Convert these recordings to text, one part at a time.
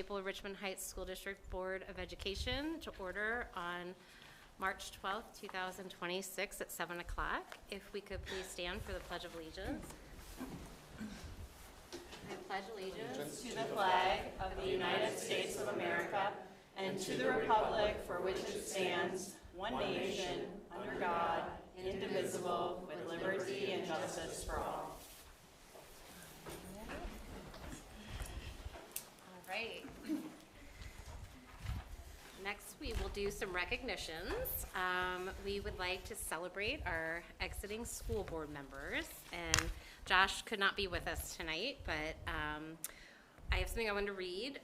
Maplewood Richmond Heights School District Board of Education to order on March 12th, 2026 at 7 o'clock. If we could please stand for the Pledge of Allegiance. I pledge allegiance to the flag of the United States of America and to the republic for which it stands, one nation, under God, indivisible, with liberty and justice for all. All right. Next, we will do some recognitions. We would like to celebrate our exiting school board members, and Josh could not be with us tonight, but I have something I want to read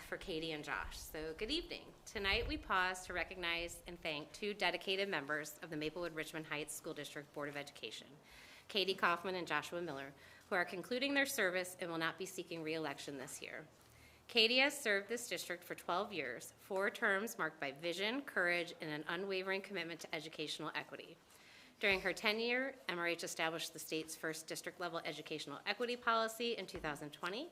for Katie and Josh. So good evening. Tonight we pause to recognize and thank two dedicated members of the Maplewood Richmond Heights School District Board of Education, Katie Kaufman and Joshua Miller, who are concluding their service and will not be seeking re-election this year. Katie has served this district for 12 years, 4 terms marked by vision, courage, and an unwavering commitment to educational equity. During her tenure, MRH established the state's first district-level educational equity policy in 2020,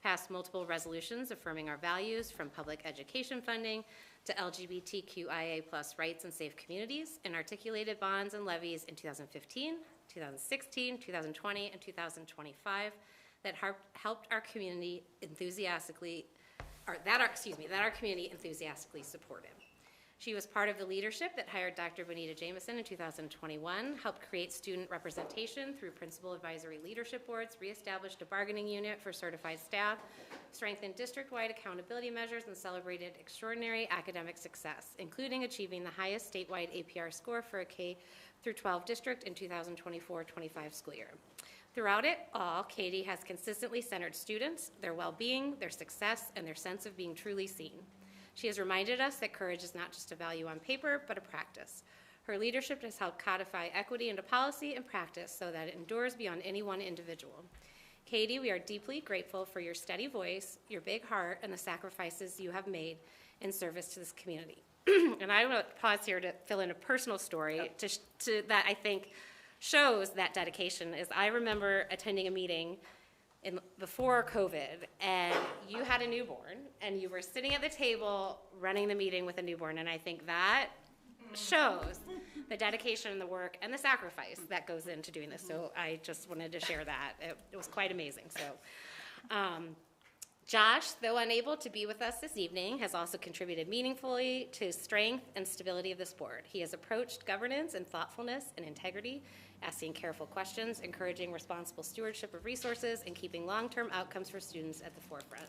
passed multiple resolutions affirming our values from public education funding to LGBTQIA+ rights and safe communities, and articulated bonds and levies in 2015, 2016, 2020, and 2025 that helped our community enthusiastically, that our community enthusiastically supported. She was part of the leadership that hired Dr. Bonita Jameson in 2021, helped create student representation through principal advisory leadership boards, reestablished a bargaining unit for certified staff, strengthened district-wide accountability measures, and celebrated extraordinary academic success, including achieving the highest statewide APR score for a K-12 district in 2024-25 school year. Throughout it all, Katie has consistently centered students, their well-being, their success, and their sense of being truly seen. She has reminded us that courage is not just a value on paper, but a practice. Her leadership has helped codify equity into policy and practice so that it endures beyond any one individual. Katie, we are deeply grateful for your steady voice, your big heart, and the sacrifices you have made in service to this community. And I want to pause here to fill in a personal story that I think shows that dedication. Is I remember attending a meeting before COVID, and you had a newborn, and you were sitting at the table running the meeting with a newborn, and I think that shows the dedication and the work and the sacrifice that goes into doing this. So I just wanted to share that. It was quite amazing. So Josh, though unable to be with us this evening, has also contributed meaningfully to strength and stability of this board. He has approached governance and thoughtfulness and integrity, asking careful questions, encouraging responsible stewardship of resources, and keeping long-term outcomes for students at the forefront.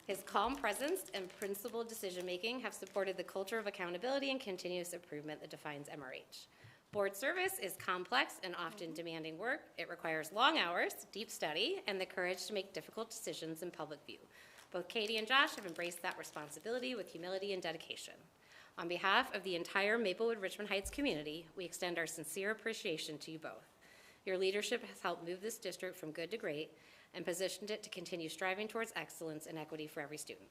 His calm presence and principled decision-making have supported the culture of accountability and continuous improvement that defines MRH. Board service is complex and often demanding work. It requires long hours, deep study, and the courage to make difficult decisions in public view. Both Katie and Josh have embraced that responsibility with humility and dedication. On behalf of the entire Maplewood Richmond Heights community, we extend our sincere appreciation to you both. Your leadership has helped move this district from good to great and positioned it to continue striving towards excellence and equity for every student.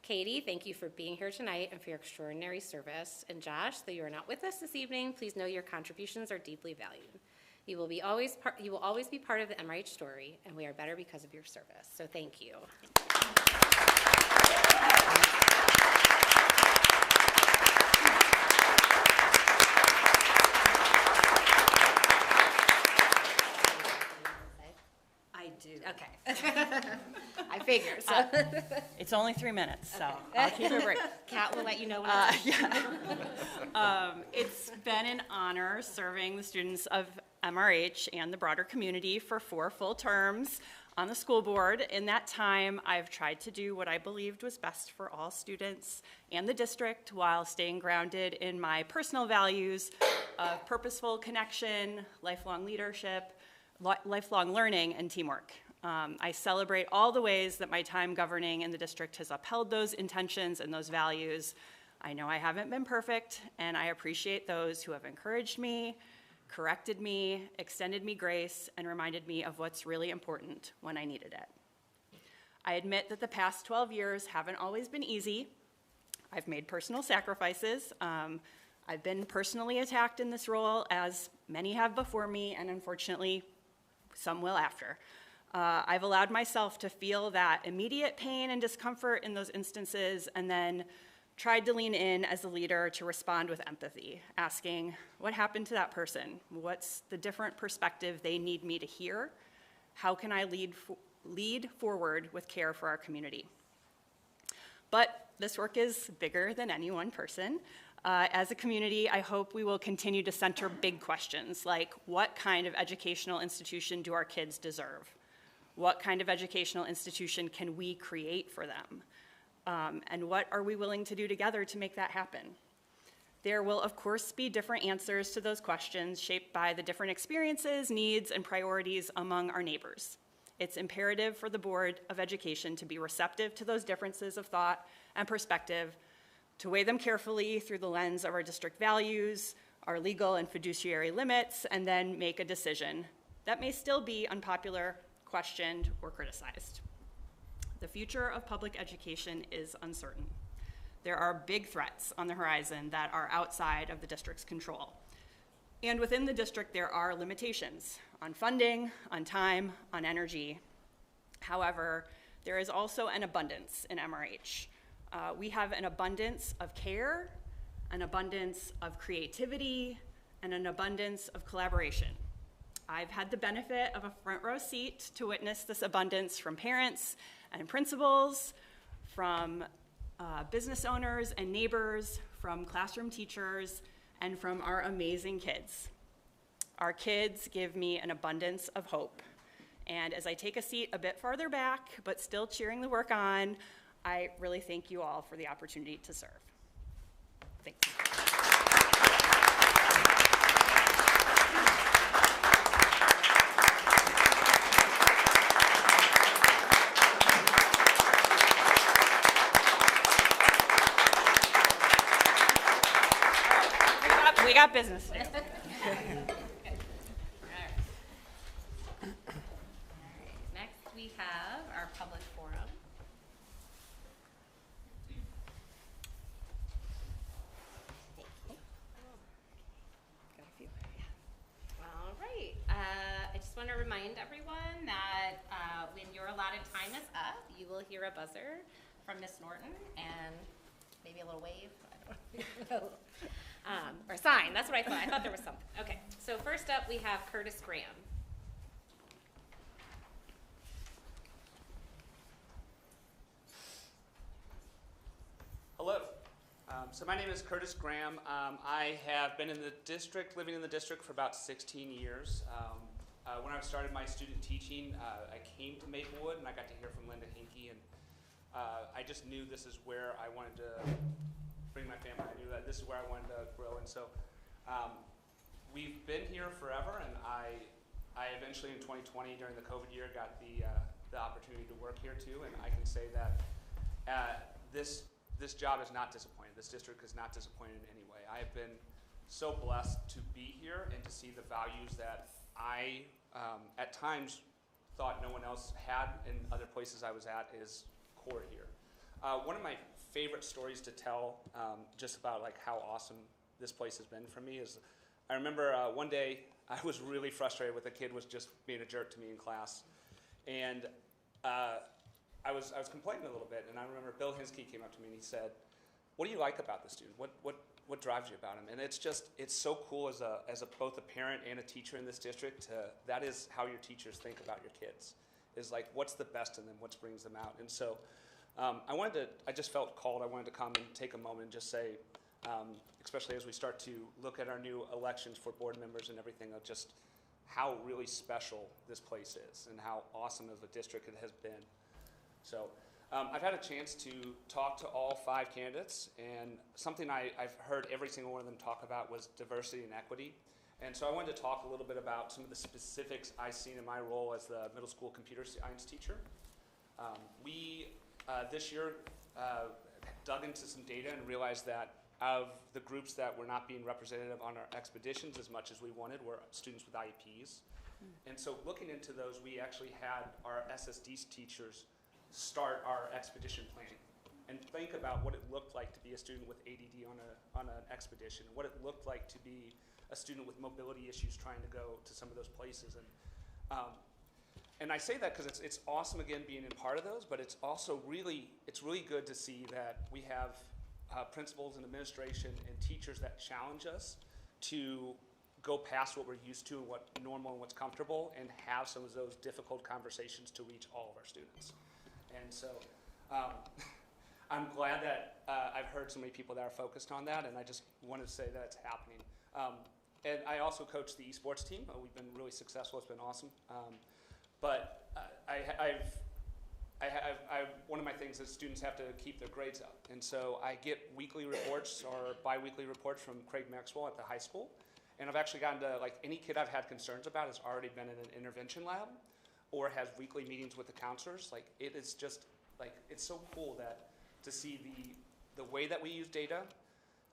Katie, thank you for being here tonight and for your extraordinary service. And Josh, though you are not with us this evening, please know your contributions are deeply valued. You will always be part of the MRH story, and we are better because of your service. So thank you. I do. Okay. I figured. So. It's only 3 minutes, so Okay. I'll keep it brief. Kat will let you know when It's been an honor serving the students of MRH and the broader community for 4 full terms on the school board. In that time, I've tried to do what I believed was best for all students and the district while staying grounded in my personal values of purposeful connection, lifelong leadership, lifelong learning, and teamwork. I celebrate all the ways that my time governing in the district has upheld those intentions and those values. I know I haven't been perfect, and I appreciate those who have encouraged me, corrected me, extended me grace, and reminded me of what's really important when I needed it. I admit that the past 12 years haven't always been easy. I've made personal sacrifices. I've been personally attacked in this role, as many have before me, and unfortunately, some will after. I've allowed myself to feel that immediate pain and discomfort in those instances, and then tried to lean in as a leader to respond with empathy, asking, what happened to that person? What's the different perspective they need me to hear? How can I lead forward with care for our community? But this work is bigger than any one person. As a community, I hope we will continue to center big questions like, what kind of educational institution do our kids deserve? What kind of educational institution can we create for them? And what are we willing to do together to make that happen? There will, of course, be different answers to those questions shaped by the different experiences, needs, and priorities among our neighbors. It's imperative for the Board of Education to be receptive to those differences of thought and perspective, to weigh them carefully through the lens of our district values, our legal and fiduciary limits, and then make a decision that may still be unpopular, questioned, or criticized. The future of public education is uncertain. There are big threats on the horizon that are outside of the district's control. And within the district, there are limitations on funding, on time, on energy. However, there is also an abundance in MRH. We have an abundance of care, an abundance of creativity, and an abundance of collaboration. I've had the benefit of a front row seat to witness this abundance from parents and principals, from business owners and neighbors, from classroom teachers, and from our amazing kids. Our kids give me an abundance of hope. And as I take a seat a bit farther back, but still cheering the work on, I really thank you all for the opportunity to serve. Thanks. We got business to do. Next, we have our public forum. Got a few. All right. I just want to remind everyone that when your allotted time is up, you will hear a buzzer from Miss Norton and maybe a little wave. I don't know. Or sign, that's what I thought. I thought there was something. Okay, so first up we have Curtis Graham. Hello. So my name is Curtis Graham. I have been in the district, living in the district for about 16 years. When I started my student teaching, I came to Maplewood and I got to hear from Linda Hinkey, and I just knew this is where I wanted to bring my family. I knew that this is where I wanted to grow, and so we've been here forever. And I eventually in 2020 during the COVID year got the opportunity to work here too, and I can say that this job is not disappointing. This district is not disappointed in any way. I have been so blessed to be here and to see the values that I at times thought no one else had in other places I was at is core here. One of my favorite stories to tell just about like how awesome this place has been for me is I remember one day I was really frustrated with a kid was just being a jerk to me in class, and I was complaining a little bit, and I remember Bill Hinsky came up to me and he said, "What do you like about the student? What drives you about him?" And it's so cool as both a parent and a teacher in this district. That is how your teachers think about your kids, is like what's the best in them, what brings them out. And so I just felt called. I wanted to come and take a moment and just say, especially as we start to look at our new elections for board members and everything, of just how really special this place is and how awesome of a district it has been. So I've had a chance to talk to all 5 candidates, and something I've heard every single one of them talk about was diversity and equity. And so I wanted to talk a little bit about some of the specifics I've seen in my role as the middle school computer science teacher. We this year dug into some data and realized that of the groups that were not being representative on our expeditions as much as we wanted were students with IEPs. And so looking into those, we actually had our SSD teachers start our expedition planning and think about what it looked like to be a student with ADD on an expedition, what it looked like to be a student with mobility issues trying to go to some of those places. And I say that because it's awesome, again, being a part of those, but it's also really good to see that we have principals and administration and teachers that challenge us to go past what we're used to and what's normal and what's comfortable and have some of those difficult conversations to reach all of our students. And so I'm glad that I've heard so many people that are focused on that, and I just wanted to say that it's happening. And I also coach the esports team. We've been really successful. It's been awesome. But one of my things is students have to keep their grades up. And so I get weekly reports or bi-weekly reports from Craig Maxwell at the high school. And I've actually gotten to, like, any kid I've had concerns about has already been in an intervention lab or has weekly meetings with the counselors. Like, it is just, like, it's so cool that to see the way that we use data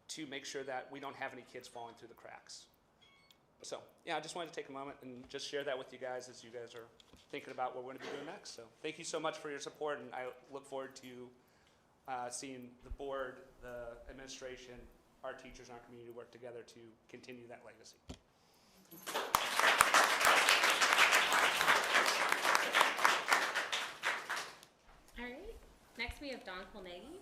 to make sure that we don't have any kids falling through the cracks. So, yeah, I just wanted to take a moment and just share that with you guys as you guys are thinking about what we're going to be doing next. So thank you so much for your support, and I look forward to seeing the board, the administration, our teachers, and our community work together to continue that legacy. All right, next we have Don Kolnaghi.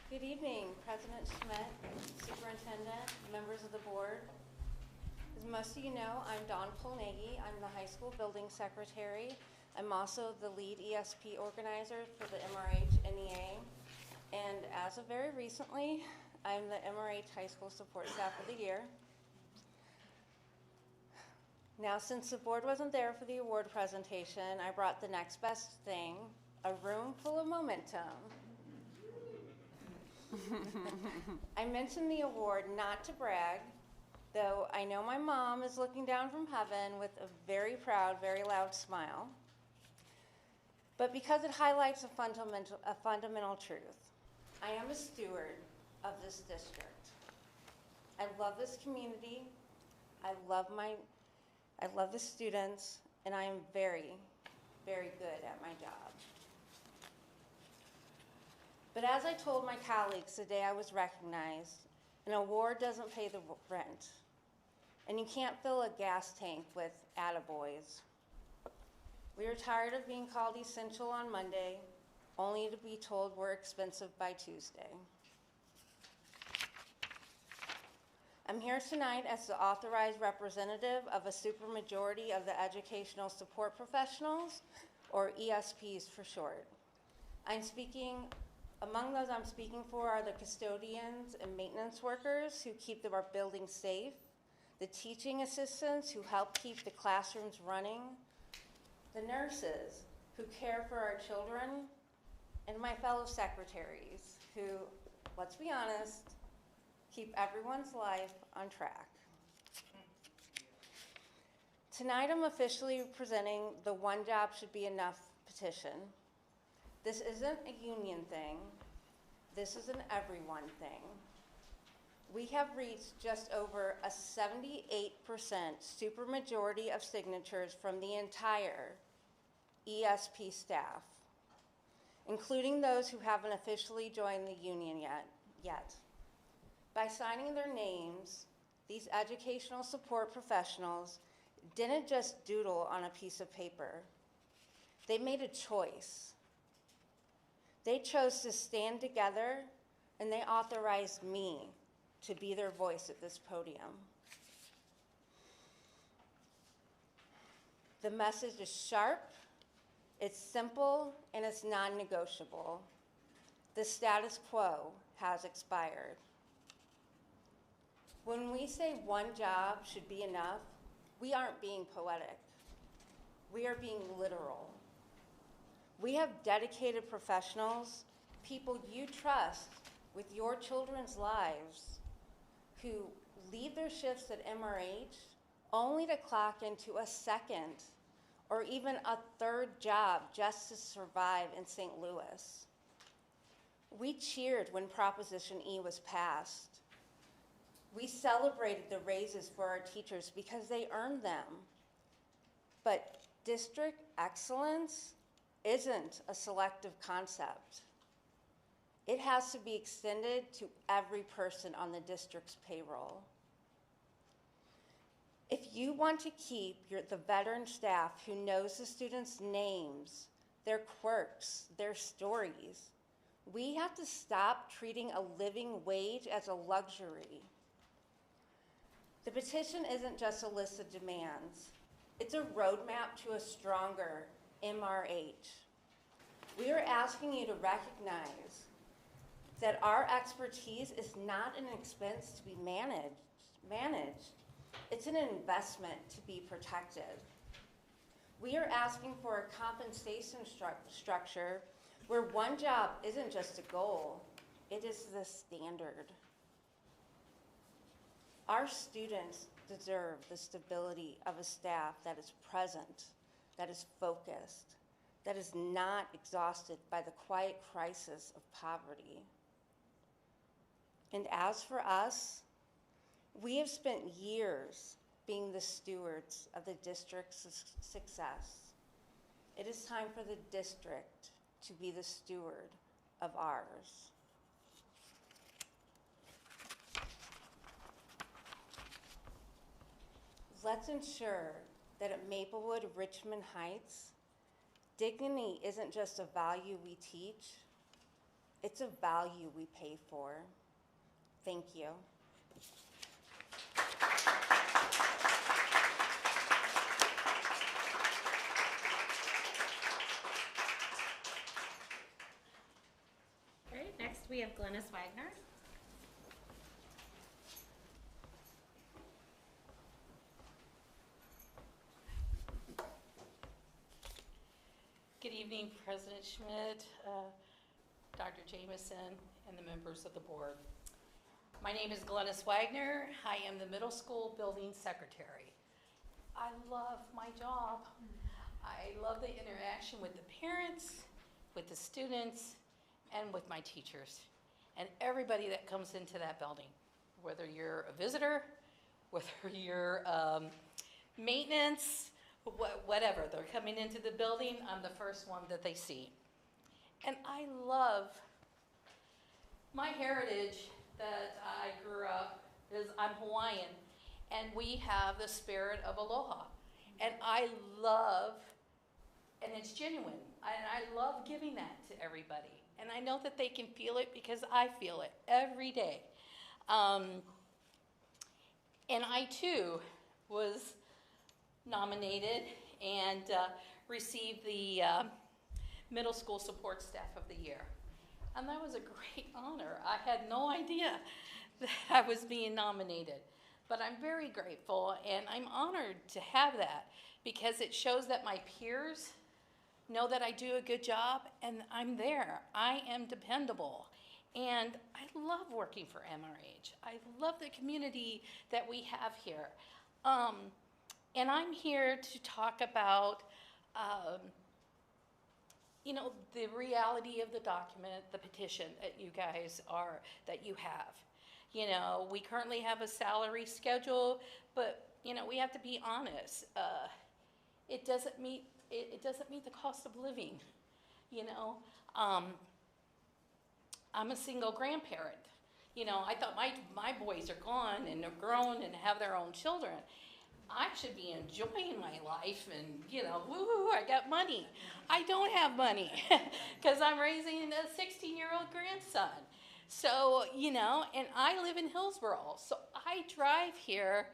Good evening, President Schmidt, Superintendent, members of the board. As most of you know, I'm Dawn Kolnaghi. I'm the high school building secretary. I'm also the lead ESP organizer for the MRH NEA. And as of very recently, I'm the MRH High School Support Staff of the Year. Now, since the board wasn't there for the award presentation, I brought the next best thing, a room full of momentum. I mentioned the award not to brag, though I know my mom is looking down from heaven with a very proud, very loud smile, but because it highlights a fundamental truth. I am a steward of this district. I love this community. I love the students, and I am very, very good at my job. But as I told my colleagues the day I was recognized, an award doesn't pay the rent. And you can't fill a gas tank with attaboys. We are tired of being called essential on Monday, only to be told we're expensive by Tuesday. I'm here tonight as the authorized representative of a supermajority of the educational support professionals, or ESPs for short. Among those I'm speaking for are the custodians and maintenance workers who keep our buildings safe, the teaching assistants who help keep the classrooms running, the nurses who care for our children, and my fellow secretaries who, let's be honest, keep everyone's life on track. Tonight I'm officially presenting the One Job Should Be Enough petition. This isn't a union thing. This is an everyone thing. We have reached just over a 78% supermajority of signatures from the entire ESP staff, including those who haven't officially joined the union yet. By signing their names, these educational support professionals didn't just doodle on a piece of paper. They made a choice. They chose to stand together, and they authorized me to be their voice at this podium. The message is sharp, it's simple, and it's non-negotiable. The status quo has expired. When we say one job should be enough, we aren't being poetic. We are being literal. We have dedicated professionals, people you trust with your children's lives, who leave their shifts at MRH only to clock into a second or even a third job just to survive in St. Louis. We cheered when Proposition E was passed. We celebrated the raises for our teachers because they earned them. But district excellence isn't a selective concept. It has to be extended to every person on the district's payroll. If you want to keep the veteran staff who knows the students' names, their quirks, their stories, we have to stop treating a living wage as a luxury. The petition isn't just a list of demands. It's a roadmap to a stronger MRH. We are asking you to recognize that our expertise is not an expense to be managed. It's an investment to be protected. We are asking for a compensation structure where one job isn't just a goal, it is the standard. Our students deserve the stability of a staff that is present, that is focused, that is not exhausted by the quiet crisis of poverty. And as for us, we have spent years being the stewards of the district's success. It is time for the district to be the steward of ours. Let's ensure that at Maplewood, Richmond Heights, dignity isn't just a value we teach, it's a value we pay for. Thank you. All right, next we have Glennis Wagner. Good evening, President Schmidt, Dr. Jameson, and the members of the board. My name is Glennis Wagner. I am the middle school building secretary. I love my job. I love the interaction with the parents, with the students, and with my teachers, and everybody that comes into that building, whether you're a visitor, whether you're maintenance, whatever, they're coming into the building, I'm the first one that they see. And I love my heritage that I grew up, I'm Hawaiian, and we have the spirit of aloha. And I love, and it's genuine, and I love giving that to everybody. And I know that they can feel it because I feel it every day. And I too was nominated and received the Middle School Support Staff of the Year. And that was a great honor. I had no idea that I was being nominated. But I'm very grateful and I'm honored to have that because it shows that my peers know that I do a good job and I'm there. I am dependable. And I love working for MRH. I love the community that we have here. And I'm here to talk about, the reality of the document, the petition that you guys that you have. We currently have a salary schedule, but, we have to be honest. It doesn't meet the cost of living, I'm a single grandparent. I thought my boys are gone and they're grown and have their own children. I should be enjoying my life and, woo, I got money. I don't have money because I'm raising a 16-year-old grandson. So, and I live in Hillsborough. So I drive here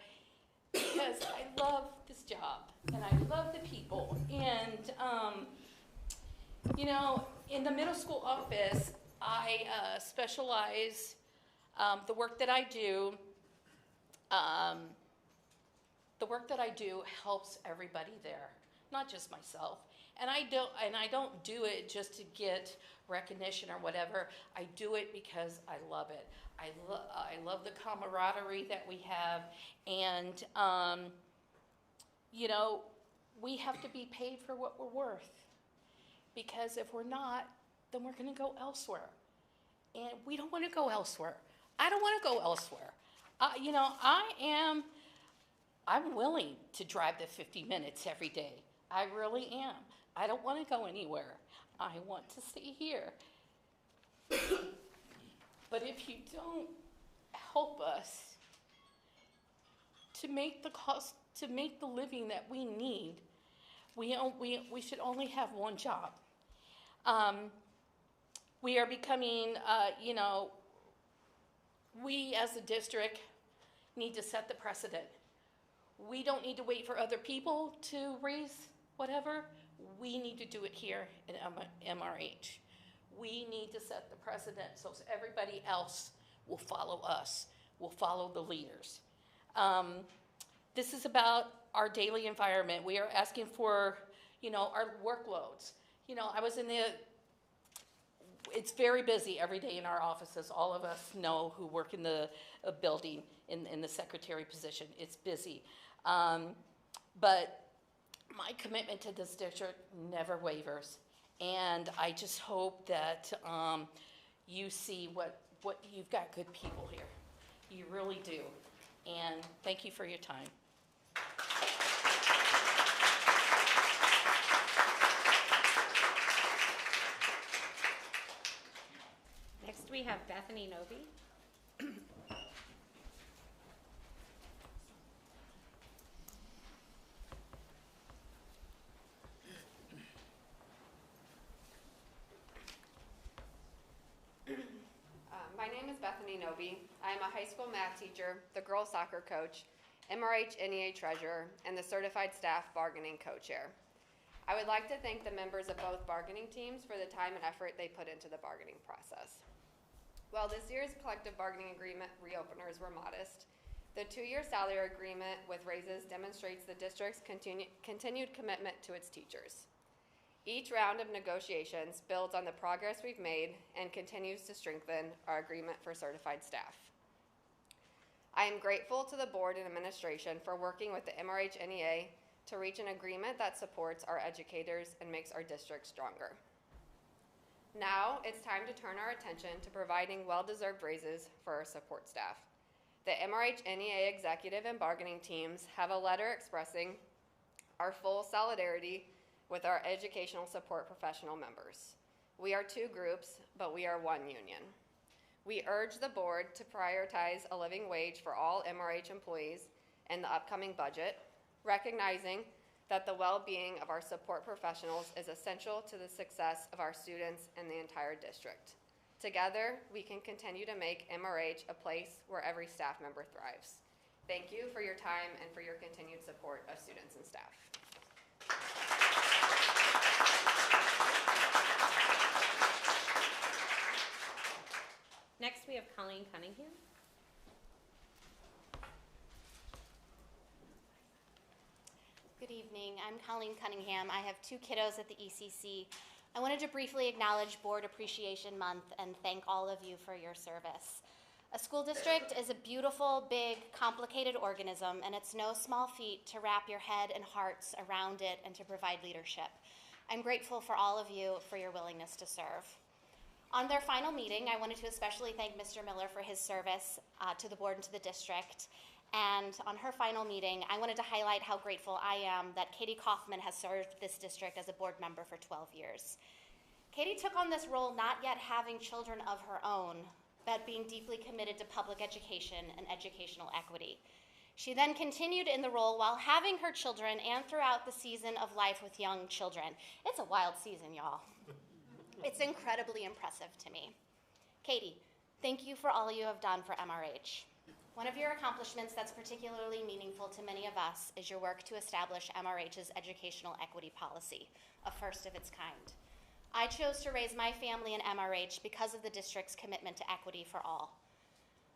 because I love this job and I love the people. And, in the middle school office, I specialize, the work that I do, the work that I do helps everybody there, not just myself. And I don't do it just to get recognition or whatever. I do it because I love it. I love the camaraderie that we have, and you know, we have to be paid for what we're worth. Because if we're not, then we're going to go elsewhere, and we don't want to go elsewhere. I don't want to go elsewhere. You know, I'm willing to drive the 50 minutes every day. I really am. I don't want to go anywhere. I want to stay here. But if you don't help us to make the living that we need, we should only have one job. We are becoming, you know, we as a district need to set the precedent. We don't need to wait for other people to raise whatever. We need to do it here in MRH. We need to set the precedent so everybody else will follow us, will follow the leaders. This is about our daily environment. We are asking for, you know, our workloads. You know, it's very busy every day in our offices. All of us know who work in the building in the secretary position. It's busy. But my commitment to this district never wavers. And I just hope that you see what you've got good people here. You really do. And thank you for your time. Next we have Bethany Noby. My name is Bethany Noby. I am a high school math teacher, the girls soccer coach, MRH NEA treasurer, and the certified staff bargaining co-chair. I would like to thank the members of both bargaining teams for the time and effort they put into the bargaining process. While this year's collective bargaining agreement reopeners were modest, the 2-year salary agreement with raises demonstrates the district's continued commitment to its teachers. Each round of negotiations builds on the progress we've made and continues to strengthen our agreement for certified staff. I am grateful to the board and administration for working with the MRH NEA to reach an agreement that supports our educators and makes our district stronger. Now it's time to turn our attention to providing well-deserved raises for our support staff. The MRH NEA executive and bargaining teams have a letter expressing our full solidarity with our educational support professional members. We are 2 groups, but we are 1 union. We urge the board to prioritize a living wage for all MRH employees in the upcoming budget, recognizing that the well-being of our support professionals is essential to the success of our students and the entire district. Together, we can continue to make MRH a place where every staff member thrives. Thank you for your time and for your continued support of students and staff. Next we have Colleen Cunningham. Good evening. I'm Colleen Cunningham. I have 2 kiddos at the ECC. I wanted to briefly acknowledge Board Appreciation Month and thank all of you for your service. A school district is a beautiful, big, complicated organism, and it's no small feat to wrap your head and hearts around it and to provide leadership. I'm grateful for all of you for your willingness to serve. On their final meeting, I wanted to especially thank Mr. Miller for his service to the board and to the district. And on her final meeting, I wanted to highlight how grateful I am that Katie Kaufman has served this district as a board member for 12 years. Katie took on this role not yet having children of her own, but being deeply committed to public education and educational equity. She then continued in the role while having her children and throughout the season of life with young children. It's a wild season, y'all. It's incredibly impressive to me. Katie, thank you for all you have done for MRH. One of your accomplishments that's particularly meaningful to many of us is your work to establish MRH's educational equity policy, a first of its kind. I chose to raise my family in MRH because of the district's commitment to equity for all.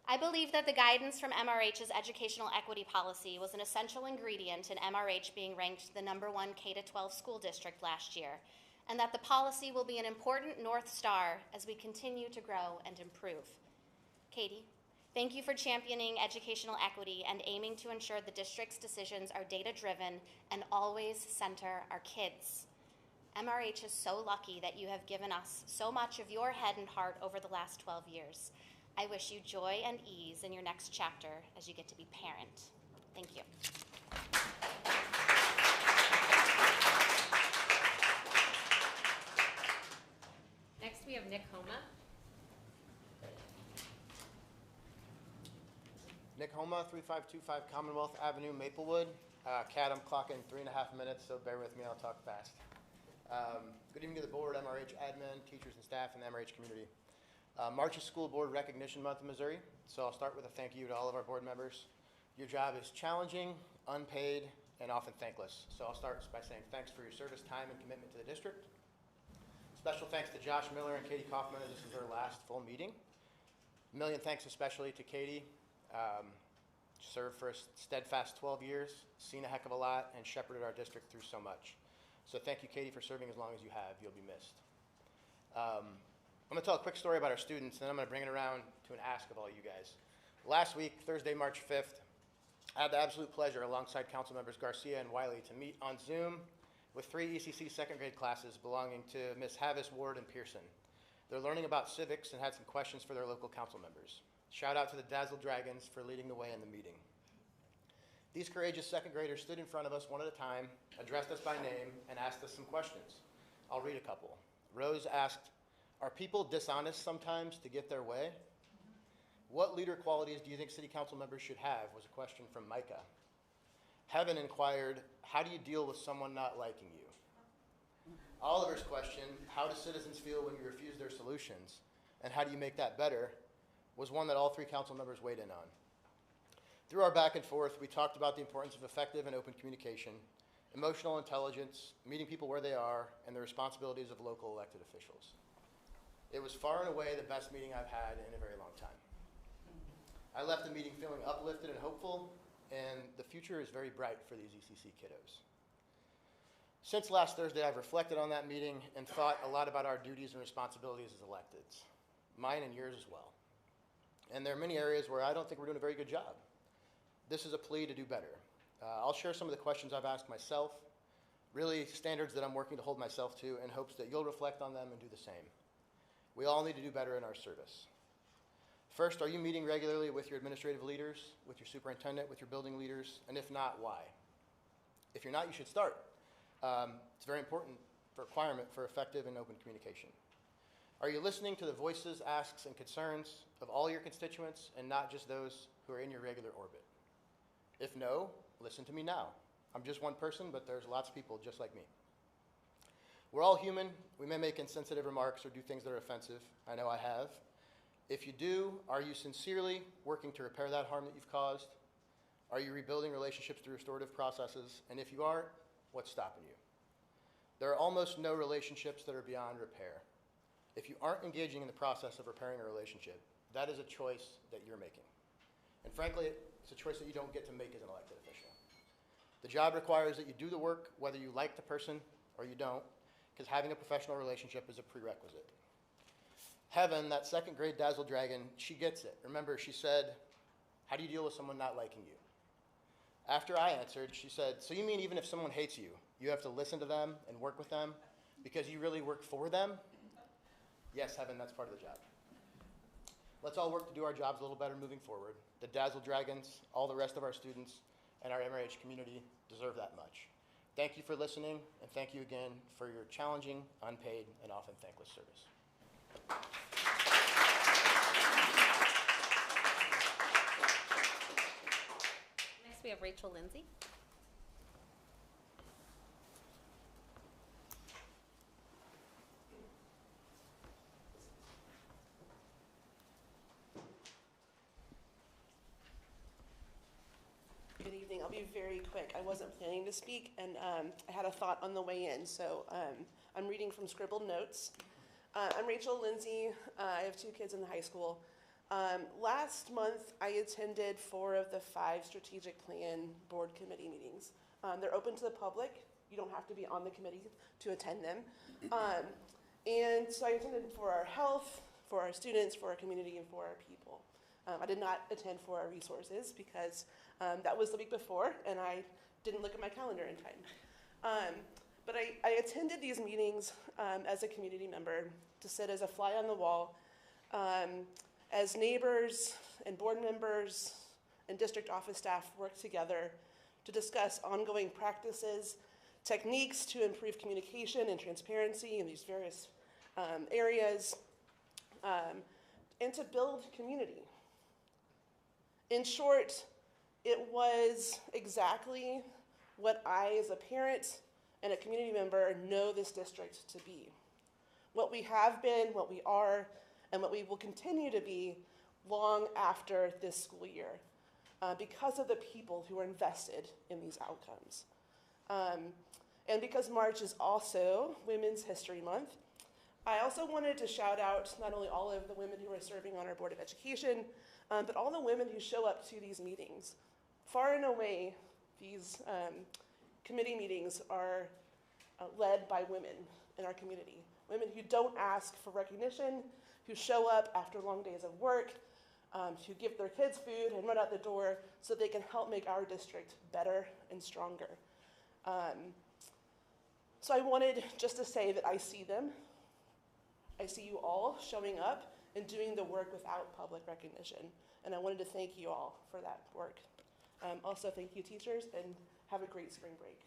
I believe that the guidance from MRH's educational equity policy was an essential ingredient in MRH being ranked the #1 K-12 school district last year, and that the policy will be an important North Star as we continue to grow and improve. Katie, thank you for championing educational equity and aiming to ensure the district's decisions are data-driven and always center our kids. MRH is so lucky that you have given us so much of your head and heart over the last 12 years. I wish you joy and ease in your next chapter as you get to be parent. Thank you. Next, we have Nick Homa. Nick Homa, 3525 Commonwealth Avenue, Maplewood. Kat, I'm clocking 3.5 minutes, so bear with me, I'll talk fast. Good evening to the board, MRH admin, teachers and staff, and the MRH community. March is School Board Recognition Month in Missouri, so I'll start with a thank you to all of our board members. Your job is challenging, unpaid, and often thankless. So I'll start by saying thanks for your service, time, and commitment to the district. Special thanks to Josh Miller and Katie Kaufman, as this is their last full meeting. A million thanks especially to Katie. Served for a steadfast 12 years, seen a heck of a lot, and shepherded our district through so much. So thank you, Katie, for serving as long as you have. You'll be missed. I'm going to tell a quick story about our students, and then I'm going to bring it around to an ask of all you guys. Last week, Thursday, March 5th, I had the absolute pleasure, alongside council members Garcia and Wiley, to meet on Zoom with 3 ECC second grade classes belonging to Ms. Havis, Ward, and Pearson. They're learning about civics and had some questions for their local council members. Shout out to the Dazzle Dragons for leading the way in the meeting. These courageous second graders stood in front of us one at a time, addressed us by name, and asked us some questions. I'll read a couple. Rose asked, "Are people dishonest sometimes to get their way?" "What leader qualities do you think city council members should have?" was a question from Micah. Heaven inquired, "How do you deal with someone not liking you?" Oliver's question, "How do citizens feel when you refuse their solutions? And how do you make that better?" was one that all 3 council members weighed in on. Through our back and forth, we talked about the importance of effective and open communication, emotional intelligence, meeting people where they are, and the responsibilities of local elected officials. It was far and away the best meeting I've had in a very long time. I left the meeting feeling uplifted and hopeful, and the future is very bright for these ECC kiddos. Since last Thursday, I've reflected on that meeting and thought a lot about our duties and responsibilities as electeds, mine and yours as well. And there are many areas where I don't think we're doing a very good job. This is a plea to do better. I'll share some of the questions I've asked myself, really standards that I'm working to hold myself to, in hopes that you'll reflect on them and do the same. We all need to do better in our service. First, are you meeting regularly with your administrative leaders, with your superintendent, with your building leaders? And if not, why? If you're not, you should start. It's very important requirement for effective and open communication. Are you listening to the voices, asks, and concerns of all your constituents and not just those who are in your regular orbit? If no, listen to me now. I'm just one person, but there's lots of people just like me. We're all human. We may make insensitive remarks or do things that are offensive. I know I have. If you do, are you sincerely working to repair that harm that you've caused? Are you rebuilding relationships through restorative processes? And if you aren't, what's stopping you? There are almost no relationships that are beyond repair. If you aren't engaging in the process of repairing a relationship, that is a choice that you're making. And frankly, it's a choice that you don't get to make as an elected official. The job requires that you do the work, whether you like the person or you don't, because having a professional relationship is a prerequisite. Heaven, that second grade Dazzle Dragon, she gets it. Remember, she said, "How do you deal with someone not liking you?" After I answered, she said, "So you mean even if someone hates you, you have to listen to them and work with them because you really work for them?" Yes, Heaven, that's part of the job. Let's all work to do our jobs a little better moving forward. The Dazzle Dragons, all the rest of our students, and our MRH community deserve that much. Thank you for listening, and thank you again for your challenging, unpaid, and often thankless service. Next, we have Rachel Lindsay. Good evening. I'll be very quick. I wasn't planning to speak, and I had a thought on the way in, so I'm reading from scribbled notes. I'm Rachel Lindsay. I have 2 kids in the high school. Last month, I attended 4 of the 5 strategic plan board committee meetings. They're open to the public. You don't have to be on the committee to attend them. And so I attended for our health, for our students, for our community, and for our people. I did not attend for our resources because that was the week before, and I didn't look at my calendar in time. But I attended these meetings as a community member to sit as a fly on the wall, as neighbors and board members and district office staff work together to discuss ongoing practices, techniques to improve communication and transparency in these various areas, and to build community. In short, it was exactly what I, as a parent and a community member, know this district to be. What we have been, what we are, and what we will continue to be long after this school year, because of the people who are invested in these outcomes. And because March is also Women's History Month, I also wanted to shout out not only all of the women who are serving on our Board of Education, but all the women who show up to these meetings. Far and away, these committee meetings are led by women in our community. Women who don't ask for recognition, who show up after long days of work, who give their kids food and run out the door so they can help make our district better and stronger. So I wanted just to say that I see them. I see you all showing up and doing the work without public recognition. And I wanted to thank you all for that work. Also, thank you, teachers, and have a great spring break.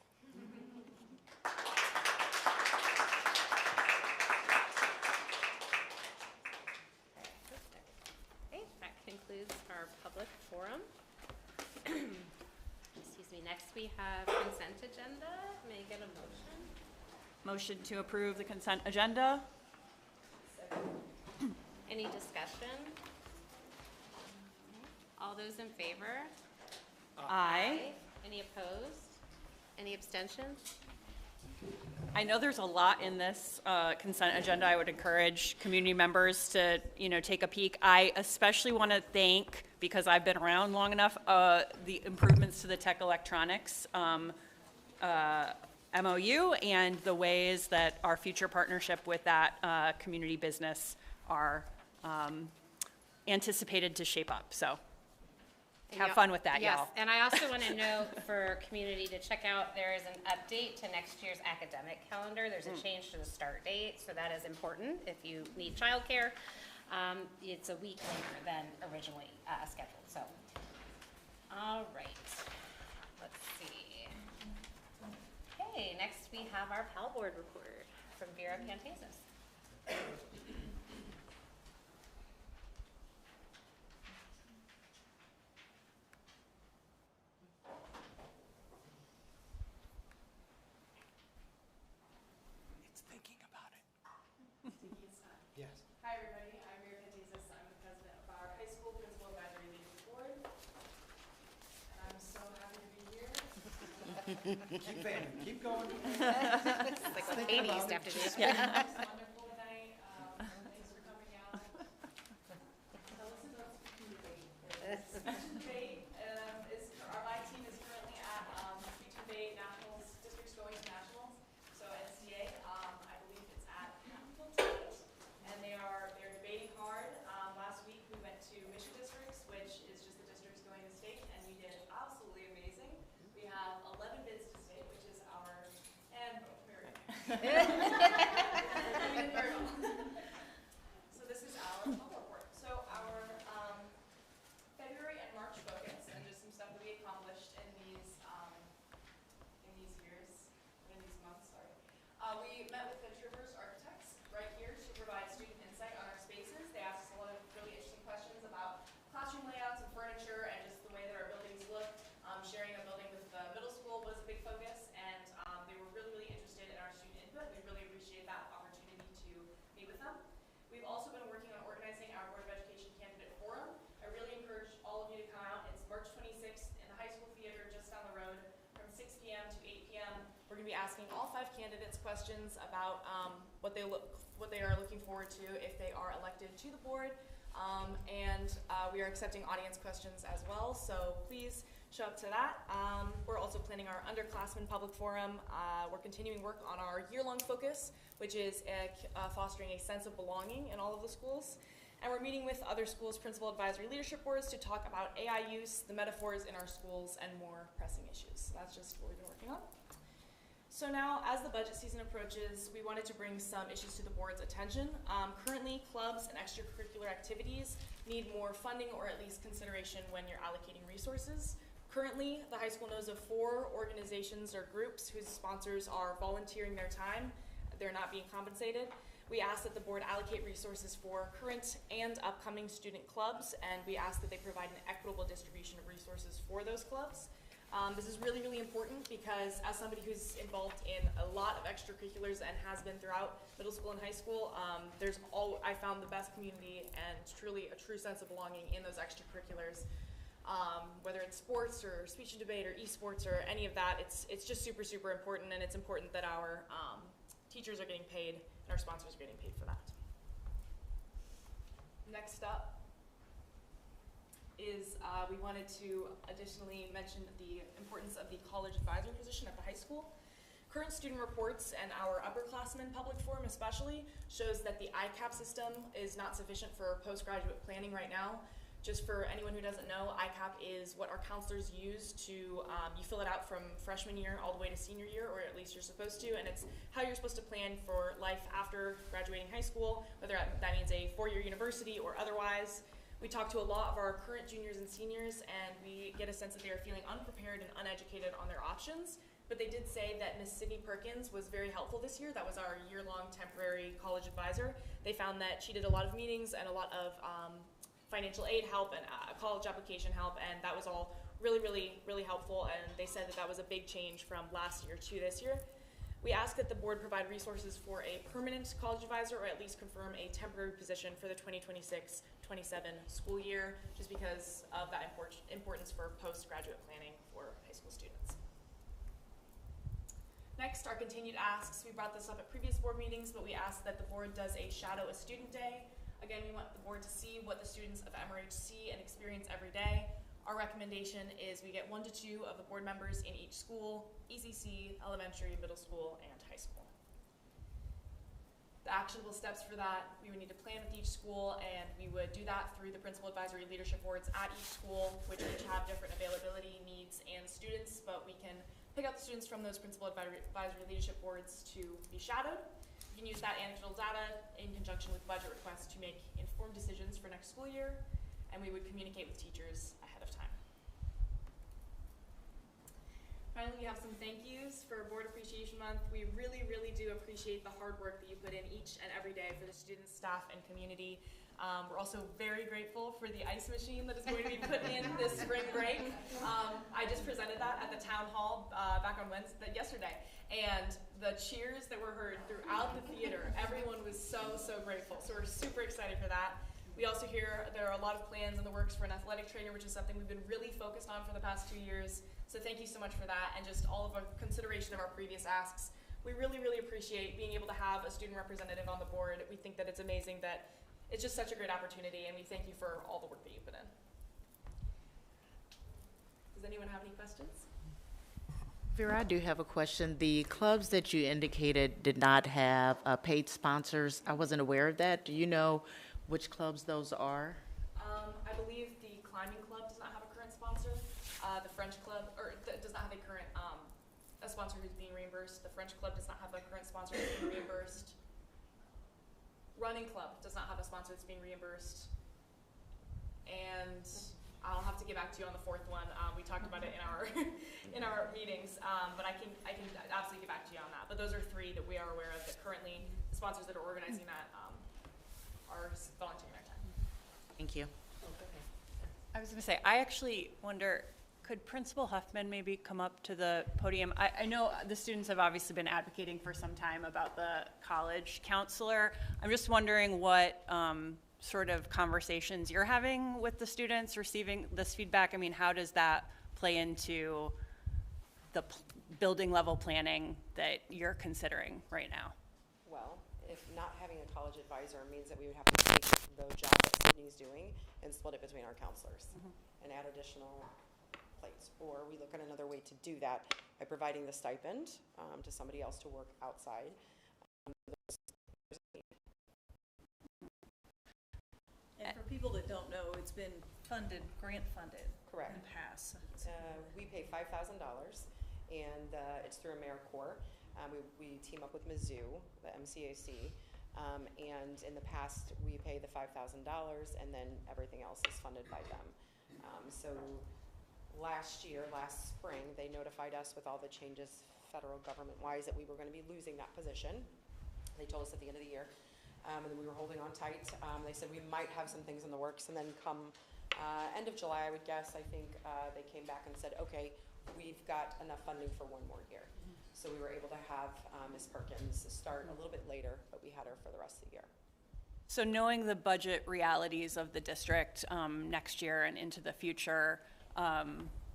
Okay, that concludes our public forum. Excuse me, next we have consent agenda. May I get a motion? Motion to approve the consent agenda. Any discussion? All those in favor? Aye. Any opposed? Any abstentions? I know there's a lot in this consent agenda. I would encourage community members to, take a peek. I especially want to thank, because I've been around long enough, the improvements to the tech electronics MOU and the ways that our future partnership with that community business are anticipated to shape up. So have fun with that, yes, y'all. and I also want to note for community to check out, there is an update to next year's academic calendar. There's a change to the start date, so that is important if you need childcare. It's a week later than originally scheduled. So, all right, let's see. Okay, next we have our PAL board report from Vera Pantasis. Yes. Hi, everybody. I'm Mary Pantasis. I'm the president of our high school principal advisory meeting board. And I'm so happy to be here. Keep going. It's like what Katie used to have to do. It's wonderful tonight. Thanks for coming out. Tell us about speech debate. Speech debate my team is currently at speech debate nationals, districts going to nationals. So NCA, I believe it's at Maplewood tonight. And they're debating hard. Last week we went to mission districts, which is just the districts going to state, and we did absolutely amazing. We have 11 bids to state, which is our, and Mary. So this is our public report. So our February and March focus, and just some stuff that we accomplished in these months. We met with Finch Rivers Architects right here to provide student insight on our spaces. They asked us a lot of really interesting questions about classroom layouts and furniture and just the way that our buildings look. Sharing a building with the middle school was a big focus, and they were really, really interested in our student input. We really appreciate that opportunity to meet with them. We've also been working on organizing our Board of Education Candidate Forum. I really encourage all of you to come out. It's March 26th in the high school theater just down the road from 6 p.m. to 8 p.m. We're going to be asking all 5 candidates questions about what they are looking forward to if they are elected to the board. And we are accepting audience questions as well, so please show up to that. We're also planning our underclassmen public forum. We're continuing work on our year-long focus, which is fostering a sense of belonging in all of the schools. And we're meeting with other schools' principal advisory leadership boards to talk about AI use, the metaphors in our schools, and more pressing issues. So that's just what we've been working on. So now, as the budget season approaches, we wanted to bring some issues to the board's attention. Currently, clubs and extracurricular activities need more funding or at least consideration when you're allocating resources. Currently, the high school knows of 4 organizations or groups whose sponsors are volunteering their time. They're not being compensated. We ask that the board allocate resources for current and upcoming student clubs, and we ask that they provide an equitable distribution of resources for those clubs. This is really, really important because as somebody who's involved in a lot of extracurriculars and has been throughout middle school and high school, I found the best community and truly a true sense of belonging in those extracurriculars. Whether it's sports or speech and debate or esports or any of that, it's just super, super important, and it's important that our teachers are getting paid and our sponsors are getting paid for that. Next up is we wanted to additionally mention the importance of the college advisor position at the high school. Current student reports and our upperclassmen public forum especially shows that the ICAP system is not sufficient for postgraduate planning right now. Just for anyone who doesn't know, ICAP is what our counselors use to, you fill it out from freshman year all the way to senior year, or at least you're supposed to, and it's how you're supposed to plan for life after graduating high school, whether that means a 4-year university or otherwise. We talk to a lot of our current juniors and seniors, and we get a sense that they are feeling unprepared and uneducated on their options. But they did say that Miss Sydney Perkins was very helpful this year. That was our year-long temporary college advisor. They found that she did a lot of meetings and a lot of financial aid help and college application help, and that was all really, really, really helpful, and they said that that was a big change from last year to this year. We ask that the board provide resources for a permanent college advisor or at least confirm a temporary position for the 2026-27 school year, just because of that importance for postgraduate planning for high school students. Next, our continued asks. We brought this up at previous board meetings, but we ask that the board does a Shadow a Student Day. Again, we want the board to see what the students of MRH see and experience every day. Our recommendation is we get 1 to 2 of the board members in each school, ECC, elementary, middle school, and high school. The actionable steps for that, we would need to plan with each school, and we would do that through the principal advisory leadership boards at each school, which each have different availability, needs, and students, but we can pick out the students from those principal advisory leadership boards to be shadowed. You can use that anecdotal data in conjunction with budget requests to make informed decisions for next school year, and we would communicate with teachers ahead of time. Finally, we have some thank yous for Board Appreciation Month. We really, really do appreciate the hard work that you put in each and every day for the students, staff, and community. We're also very grateful for the ice machine that is going to be put in this spring break. I just presented that at the town hall back on yesterday, and the cheers that were heard throughout the theater, everyone was so, so grateful. So we're super excited for that. We also hear there are a lot of plans in the works for an athletic trainer, which is something we've been really focused on for the past 2 years. So thank you so much for that, and just all of our consideration of our previous asks. We really, really appreciate being able to have a student representative on the board. We think that it's amazing that it's just such a great opportunity, and we thank you for all the work that you put in. Does anyone have any questions? Vera, I do have a question. The clubs that you indicated did not have paid sponsors. I wasn't aware of that. Do you know which clubs those are? I believe the climbing club does not have a current sponsor. The French club, does not have a current a sponsor who's being reimbursed. The French club does not have a current sponsor who's being reimbursed. Running club does not have a sponsor that's being reimbursed. And I'll have to get back to you on the 4th one. We talked about it in our in our meetings, but I can absolutely get back to you on that. But those are 3 that we are aware of that currently the sponsors that are organizing that are volunteering their time. Thank you. I was going to say, I actually wonder, could Principal Huffman maybe come up to the podium? I know the students have obviously been advocating for some time about the college counselor. I'm just wondering what sort of conversations you're having with the students receiving this feedback. I mean, how does that play into the building level planning that you're considering right now? Well, if not having a college advisor means that we would have to take the job that Sydney's doing and split it between our counselors and add additional plates. Or we look at another way to do that by providing the stipend to somebody else to work outside. And for people that don't know, it's been funded, grant funded. Correct. In the past. We pay $5,000, and it's through AmeriCorps. We team up with Mizzou, the MCAC, and in the past we pay the $5,000, and then everything else is funded by them. So last spring, they notified us with all the changes federal government-wise that we were going to be losing that position. They told us at the end of the year, and then we were holding on tight. They said we might have some things in the works, and then come end of July, I would guess, I think they came back and said, okay, we've got enough funding for one more year. So we were able to have Ms. Perkins start a little bit later, but we had her for the rest of the year. So knowing the budget realities of the district next year and into the future, I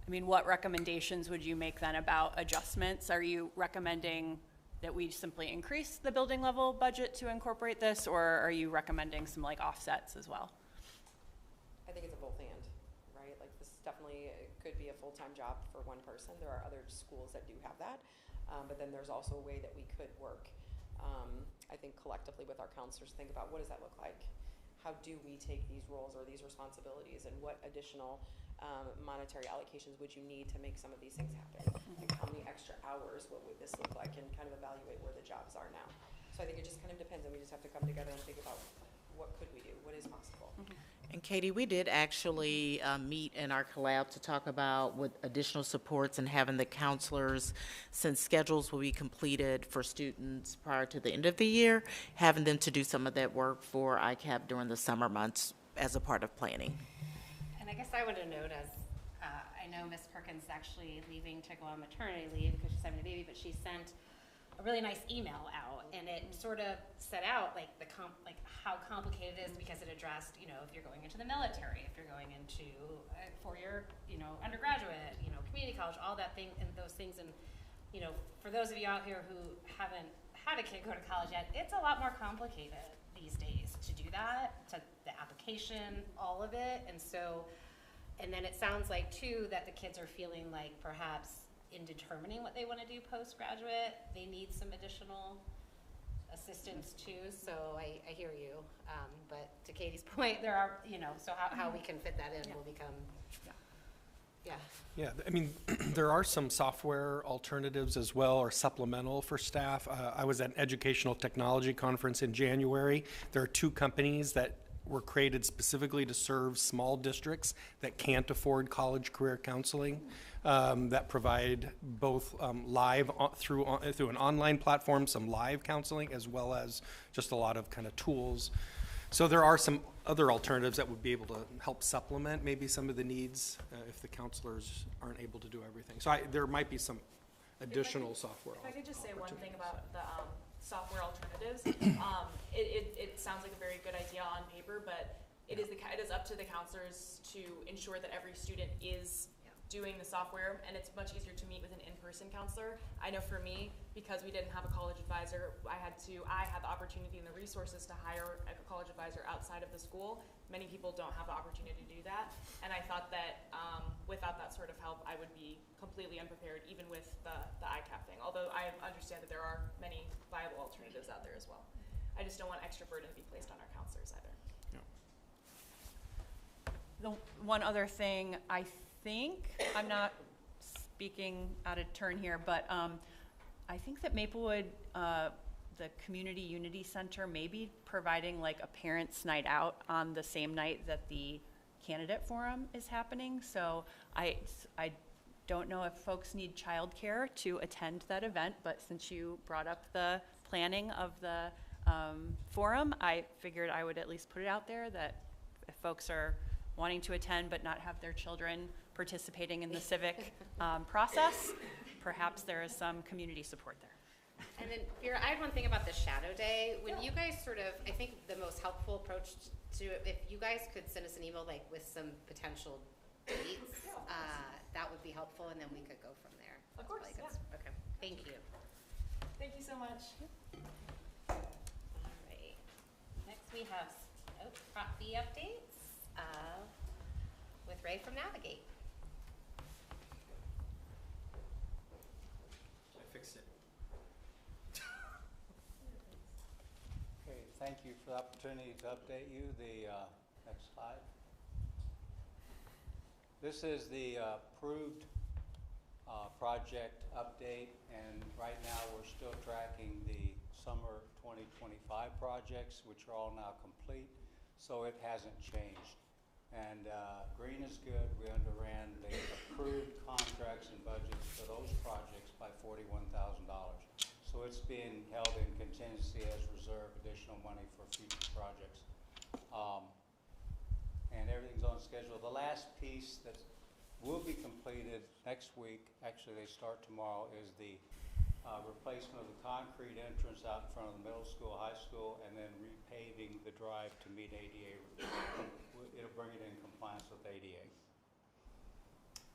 mean, what recommendations would you make then about adjustments? Are you recommending that we simply increase the building level budget to incorporate this, or are you recommending some like offsets as well? I think it's a both and, right? Like this definitely could be a full-time job for one person. There are other schools that do have that, but then there's also a way that we could work, I think collectively with our counselors, think about what does that look like? How do we take these roles or these responsibilities, and what additional monetary allocations would you need to make some of these things happen? Like how many extra hours, what would this look like, and kind of evaluate where the jobs are now. So I think it just kind of depends, and we just have to come together and think about what could we do, what is possible. And Katie, we did actually meet in our collab to talk about with additional supports and having the counselors, since schedules will be completed for students prior to the end of the year, having them to do some of that work for ICAP during the summer months as a part of planning. And I guess I would have noted, I know Ms. Perkins is actually leaving to go on maternity leave because she's having a baby, but she sent a really nice email out, and it sort of set out like how complicated it is, because it addressed, you know, if you're going into the military, if you're going into a four-year, you know, undergraduate, you know, community college, all that thing and those things. And you know, for those of you out here who haven't had a kid go to college yet, it's a lot more complicated these days to do that, to the application, all of it. And so, and then it sounds like too that the kids are feeling like perhaps in determining what they want to do postgraduate, they need some additional assistance too. So I hear you. But to Katie's point, there are, you know, so how we can fit that in will become, Yeah, I mean, there are some software alternatives as well, or supplemental for staff. I was at an educational technology conference in January. There are two companies that were created specifically to serve small districts that can't afford college career counseling, that provide both live through an online platform, some live counseling, as well as just a lot of kind of tools. So there are some other alternatives that would be able to help supplement maybe some of the needs if the counselors aren't able to do everything. So there might be some additional software. If I could just say one thing about the software alternatives, it sounds like a very good idea on paper, but it is up to the counselors to ensure that every student is doing the software, and it's much easier to meet with an in-person counselor. I know for me, because we didn't have a college advisor, I had the opportunity and the resources to hire a college advisor outside of the school. Many people don't have the opportunity to do that, and I thought that without that sort of help, I would be completely unprepared, even with the ICAP thing, although I understand that there are many viable alternatives out there as well. I just don't want extra burden to be placed on our counselors either. The one other thing, I think, I'm not speaking out of turn here, but I think that Maplewood, the Community Unity Center, may be providing like a parents' night out on the same night that the candidate forum is happening. So I don't know if folks need childcare to attend that event, but since you brought up the planning of the forum, I figured I would at least put it out there that if folks are wanting to attend but not have their children participating in the civic process, perhaps there is some community support there. And then, Vera, I had one thing about the shadow day. When you guys sort of, I think the most helpful approach to it, if you guys could send us an email like with some potential dates, that would be helpful, and then we could go from there. Of course, Okay, thank you. Thank you so much. we have prop fee updates with Ray from Navigate. I fixed it. Okay, thank you for the opportunity to update you. The next slide. This is the approved project update, and right now we're still tracking the summer 2025 projects, which are all now complete, so it hasn't changed. And green is good. We underran the approved contracts and budgets for those projects by $41,000. So it's being held in contingency as reserve additional money for future projects. And everything's on schedule. The last piece that will be completed next week, actually they start tomorrow, is the replacement of the concrete entrance out in front of the middle school, high school, and then repaving the drive to meet ADA. It'll bring it in compliance with ADA.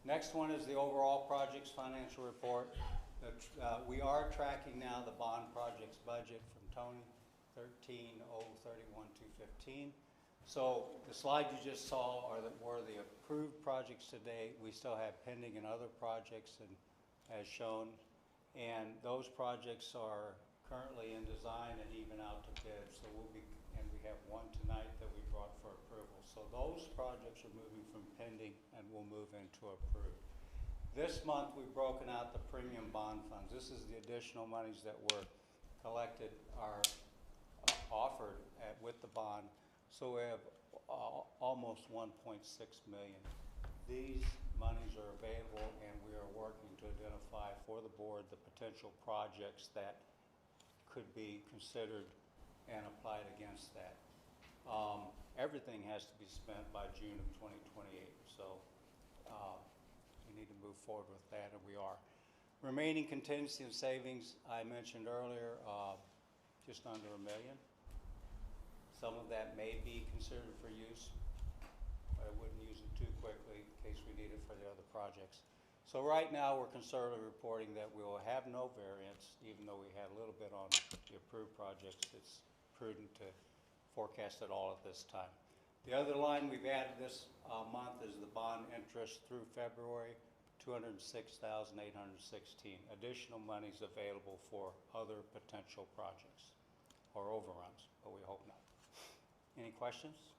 Next one is the overall projects financial report. We are tracking now the bond projects budget from Tony, 13,031,215. So the slide you just saw were the approved projects today. We still have pending and other projects, and as shown, and those projects are currently in design and even out to bid. So we have one tonight that we brought for approval. So those projects are moving from pending and will move into approved. This month we've broken out the premium bond funds. This is the additional monies that were collected, are offered with the bond. So we have almost 1.6 million. These monies are available, and we are working to identify for the board the potential projects that could be considered and applied against that. Everything has to be spent by June of 2028, so we need to move forward with that, and we are. Remaining contingency and savings, I mentioned earlier, just under $1 million. Some of that may be considered for use, but I wouldn't use it too quickly in case we need it for the other projects. So right now, we're conservatively reporting that we will have no variance, even though we had a little bit on the approved projects. It's prudent to forecast it all at this time. The other line we've added this month is the bond interest through February, $206,816. Additional monies available for other potential projects or overruns, but we hope not. Any questions?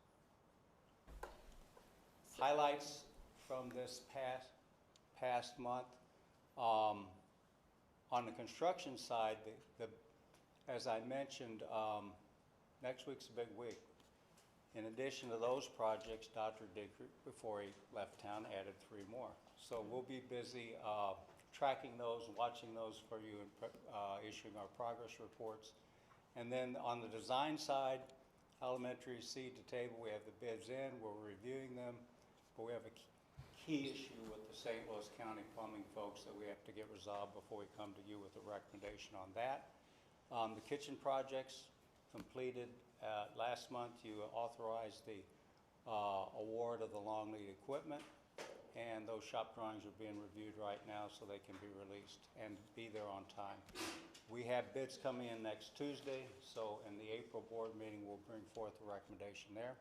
Highlights from this past month. On the construction side, as I mentioned, next week's a big week. In addition to those projects, Dr. Dickert, before he left town, added 3 more. So we'll be busy tracking those, watching those for you, and issuing our progress reports. And then on the design side, elementary seed to table, we have the bids in, we're reviewing them, but we have a key issue with the St. Louis County plumbing folks that we have to get resolved before we come to you with a recommendation on that. The kitchen projects completed last month. You authorized the award of the long lead equipment, and those shop drawings are being reviewed right now so they can be released and be there on time. We have bids coming in next Tuesday, so in the April board meeting, we'll bring forth a recommendation there.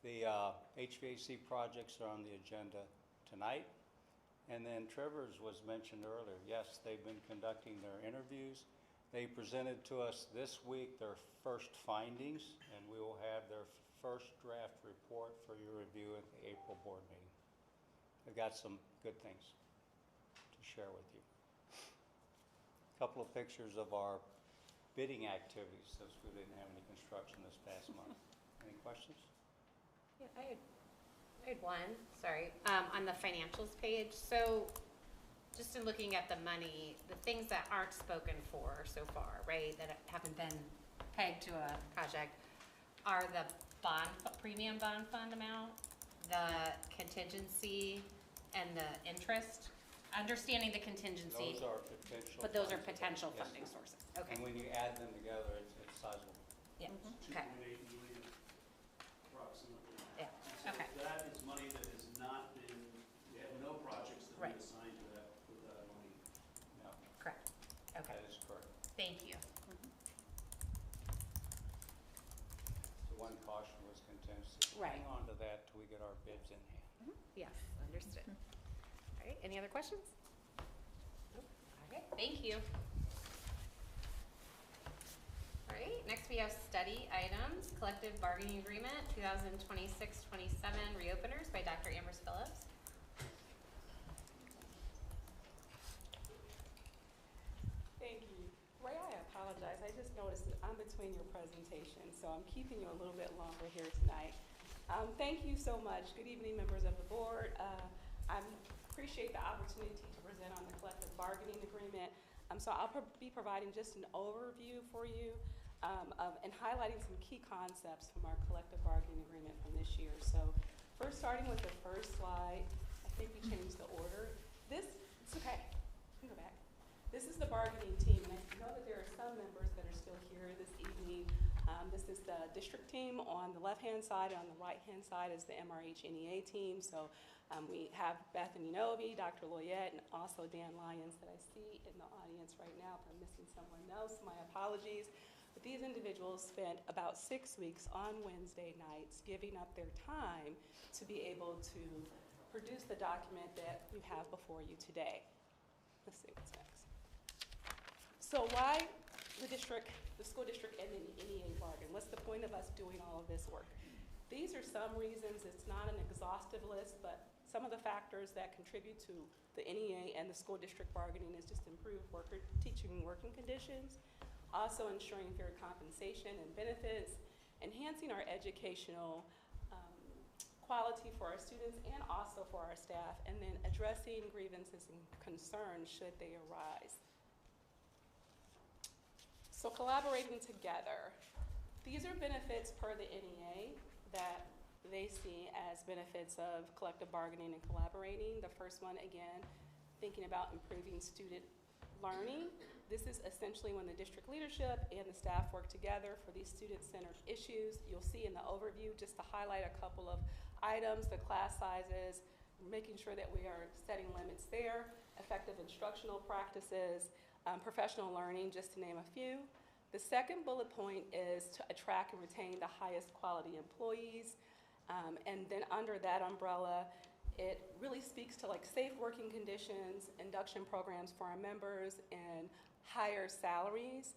The HVAC projects are on the agenda tonight. And then Trevor's was mentioned earlier. Yes, they've been conducting their interviews. They presented to us this week their first findings, and we will have their first draft report for your review at the April board meeting. They've got some good things to share with you. Couple of pictures of our bidding activities since we didn't have any construction this past month. Any questions? Yeah, I had one, sorry, on the financials page. So just in looking at the money, the things that aren't spoken for so far, right, that haven't been pegged to a project, are the premium bond fund amount, the contingency, and the interest. Understanding the contingency. Those are potential. But those are funding potential sources. funding sources. Okay. And when you add them together, it's sizable. Yeah. It's Okay. 2.8 million approximately. Yeah. So Okay. that is money that has not been, we have no projects that Right. we assigned to that with that money. No, Correct. Okay. that is correct. Thank you. So one caution was contingency. Right. Hang on to that till we get our bids in hand. Yes, understood. All right, any other questions? Nope. Okay, thank you. All right, next we have study items, collective bargaining agreement, 2026-27 reopeners by Dr. Amherst Phillips. Thank you. Ray, I apologize. I just noticed that I'm between your presentations, so I'm keeping you a little bit longer here tonight. Thank you so much. Good evening, members of the board. I appreciate the opportunity to present on the collective bargaining agreement. So I'll be providing just an overview for you and highlighting some key concepts from our collective bargaining agreement from this year. So first, starting with the first slide, I think we changed the order. It's okay. You can go back. This is the bargaining team, and I know that there are some members that are still here this evening. This is the district team on the left-hand side, and on the right-hand side is the MRH NEA team. So we have Bethany Novi, Dr. Loyette, and also Dan Lyons that I see in the audience right now. If I'm missing someone else, my apologies. But these individuals spent about 6 weeks on Wednesday nights giving up their time to be able to produce the document that you have before you today. Let's see what's next. So why the school district and the NEA bargain? What's the point of us doing all of this work? These are some reasons. It's not an exhaustive list, but some of the factors that contribute to the NEA and the school district bargaining is just improved teaching and working conditions, also ensuring fair compensation and benefits, enhancing our educational quality for our students and also for our staff, and then addressing grievances and concerns should they arise. So collaborating together. These are benefits per the NEA that they see as benefits of collective bargaining and collaborating. The first one, again, thinking about improving student learning. This is essentially when the district leadership and the staff work together for these student-centered issues. You'll see in the overview, just to highlight a couple of items, the class sizes, making sure that we are setting limits there, effective instructional practices, professional learning, just to name a few. The second bullet point is to attract and retain the highest quality employees. And then under that umbrella, it really speaks to like safe working conditions, induction programs for our members, and higher salaries.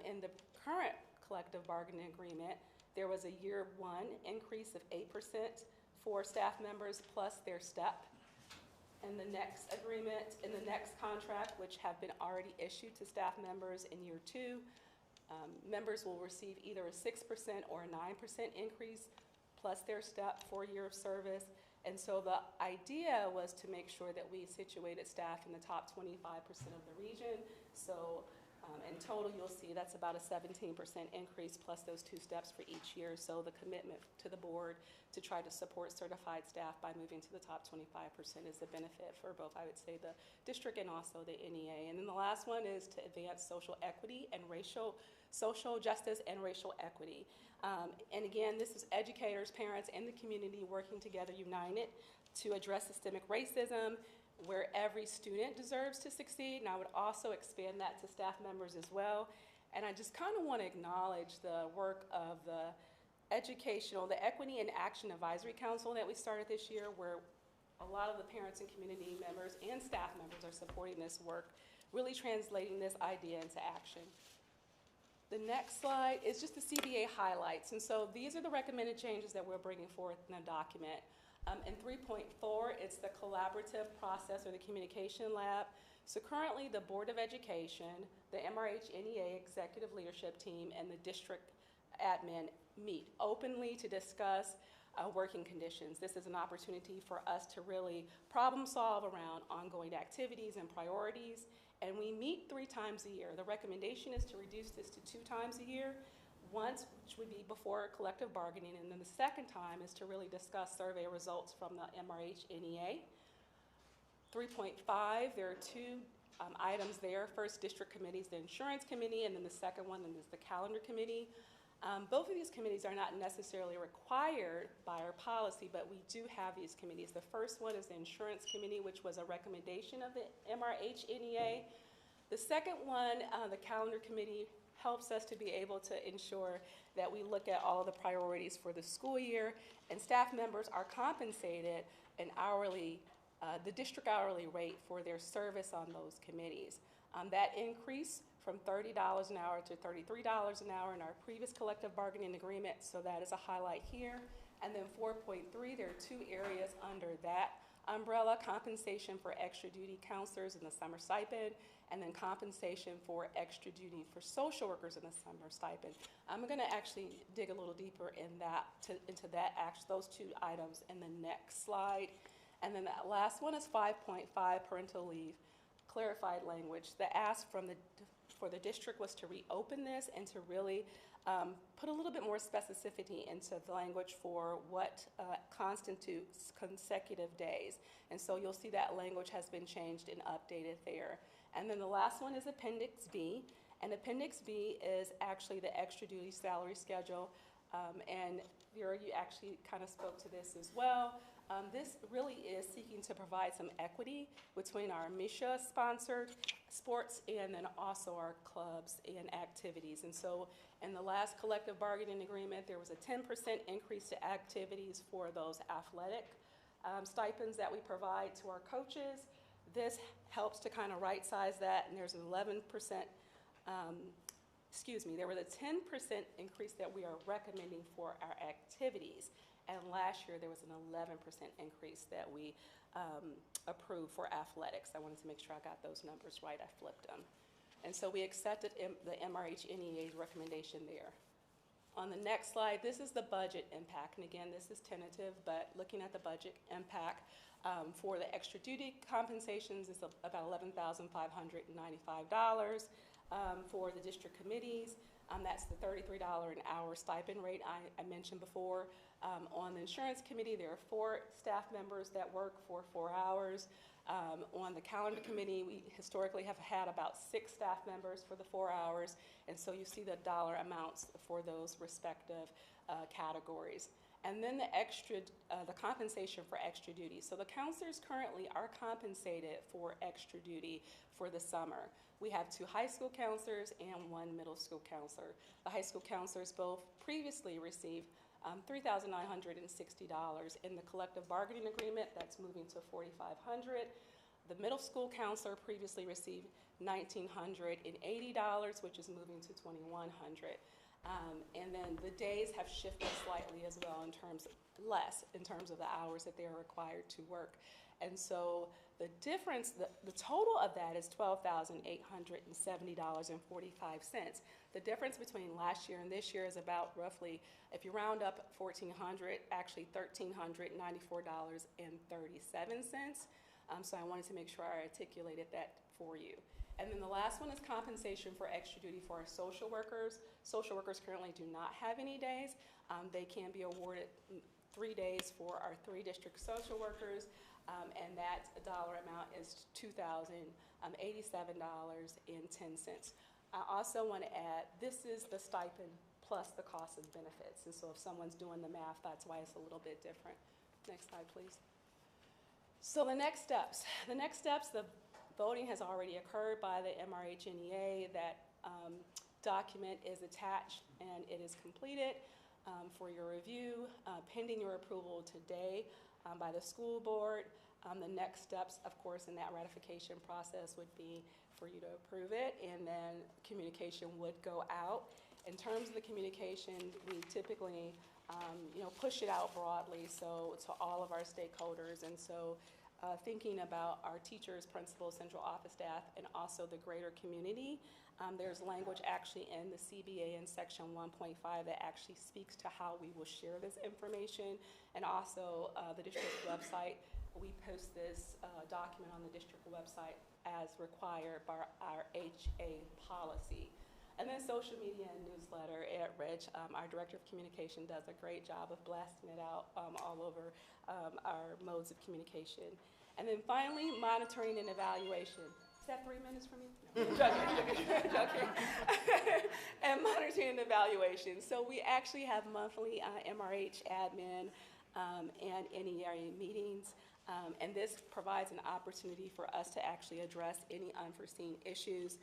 In the current collective bargaining agreement, there was a year one increase of 8% for staff members plus their step. In the next agreement, in the next contract, which have been already issued to staff members in year two, members will receive either a 6% or a 9% increase plus their step for year of service. And so the idea was to make sure that we situated staff in the top 25% of the region. So in total, you'll see that's about a 17% increase plus those two steps for each year. So the commitment to the board to try to support certified staff by moving to the top 25% is a benefit for both, I would say, the district and also the NEA. And then the last one is to advance social equity and social justice and racial equity. And again, this is educators, parents, and the community working together united to address systemic racism, where every student deserves to succeed. And I would also expand that to staff members as well. And I just kind of want to acknowledge the work of the Equity and Action Advisory Council that we started this year, where a lot of the parents and community members and staff members are supporting this work, really translating this idea into action. The next slide is just the CBA highlights. And so these are the recommended changes that we're bringing forth in the document. In 3.4, it's the collaborative process or the communication lab. So currently the Board of Education, the MRH NEA Executive Leadership Team, and the district admin meet openly to discuss working conditions. This is an opportunity for us to really problem solve around ongoing activities and priorities. And we meet 3 times a year. The recommendation is to reduce this to 2 times a year. Once, which would be before collective bargaining, and then the second time is to really discuss survey results from the MRH NEA. 3.5, there are 2 items there. First, district committees, the insurance committee, and then the second one is the calendar committee. Both of these committees are not necessarily required by our policy, but we do have these committees. The first one is the insurance committee, which was a recommendation of the MRH NEA. The second one, the calendar committee, helps us to be able to ensure that we look at all the priorities for the school year, and staff members are compensated an hourly, the district hourly rate for their service on those committees. That increase from $30 an hour to $33 an hour in our previous collective bargaining agreement, so that is a highlight here. And then 4.3, there are two areas under that umbrella: compensation for extra duty counselors in the summer stipend, and then compensation for extra duty for social workers in the summer stipend. I'm going to actually dig a little deeper in that those two items in the next slide. And then that last one is 5.5, parental leave. Clarified language. The ask for the district was to reopen this and to really put a little bit more specificity into the language for what constitutes consecutive days. And so you'll see that language has been changed and updated there. And then the last one is Appendix B. And Appendix B is actually the extra duty salary schedule. And Vera, you actually kind of spoke to this as well. This really is seeking to provide some equity between our MISHA-sponsored sports and then also our clubs and activities. And so in the last collective bargaining agreement, there was a 10% increase to activities for those athletic stipends that we provide to our coaches. This helps to kind of right-size that, and there's an 11%, there was a 10% increase that we are recommending for our activities. And last year, there was an 11% increase that we approved for athletics. I wanted to make sure I got those numbers right. I flipped them. And so we accepted the MRH NEA's recommendation there. On the next slide, this is the budget impact. And again, this is tentative, but looking at the budget impact for the extra duty compensations is about $11,595. For the district committees, that's the $33 an hour stipend rate I mentioned before. On the insurance committee, there are 4 staff members that work for 4 hours. On the calendar committee, we historically have had about 6 staff members for the 4 hours, and so you see the dollar amounts for those respective categories. And then the compensation for extra duty. So the counselors currently are compensated for extra duty for the summer. We have 2 high school counselors and 1 middle school counselor. The high school counselors both previously received $3,960. In the collective bargaining agreement, that's moving to $4,500. The middle school counselor previously received $1,980, which is moving to $2,100. And then the days have shifted slightly as well in terms of the hours that they are required to work. And so the difference, the total of that is $12,870.45. The difference between last year and this year is about roughly, if you round up $1,400, actually $1,394.37. So I wanted to make sure I articulated that for you. And then the last one is compensation for extra duty for our social workers. Social workers currently do not have any days. They can be awarded 3 days for our 3 district social workers, and that dollar amount is $2,087.10. I also want to add, this is the stipend plus the cost of benefits. And so if someone's doing the math, that's why it's a little bit different. Next slide, please. So the next steps, the voting has already occurred by the MRH NEA. That document is attached and it is completed for your review, pending your approval today by the school board. The next steps, of course, in that ratification process would be for you to approve it, and then communication would go out. In terms of the communication, we typically push it out broadly, so to all of our stakeholders. And so thinking about our teachers, principals, central office staff, and also the greater community, there's language actually in the CBA in section 1.5 that actually speaks to how we will share this information. And also the district website, we post this document on the district website as required by our HA policy. And then social media and newsletter at Rich, our director of communication does a great job of blasting it out all over our modes of communication. And then finally, monitoring and evaluation. Is that 3 minutes for me? No, joking. And monitoring and evaluation. So we actually have monthly MRH admin and NEA meetings. And this provides an opportunity for us to actually address any unforeseen issues.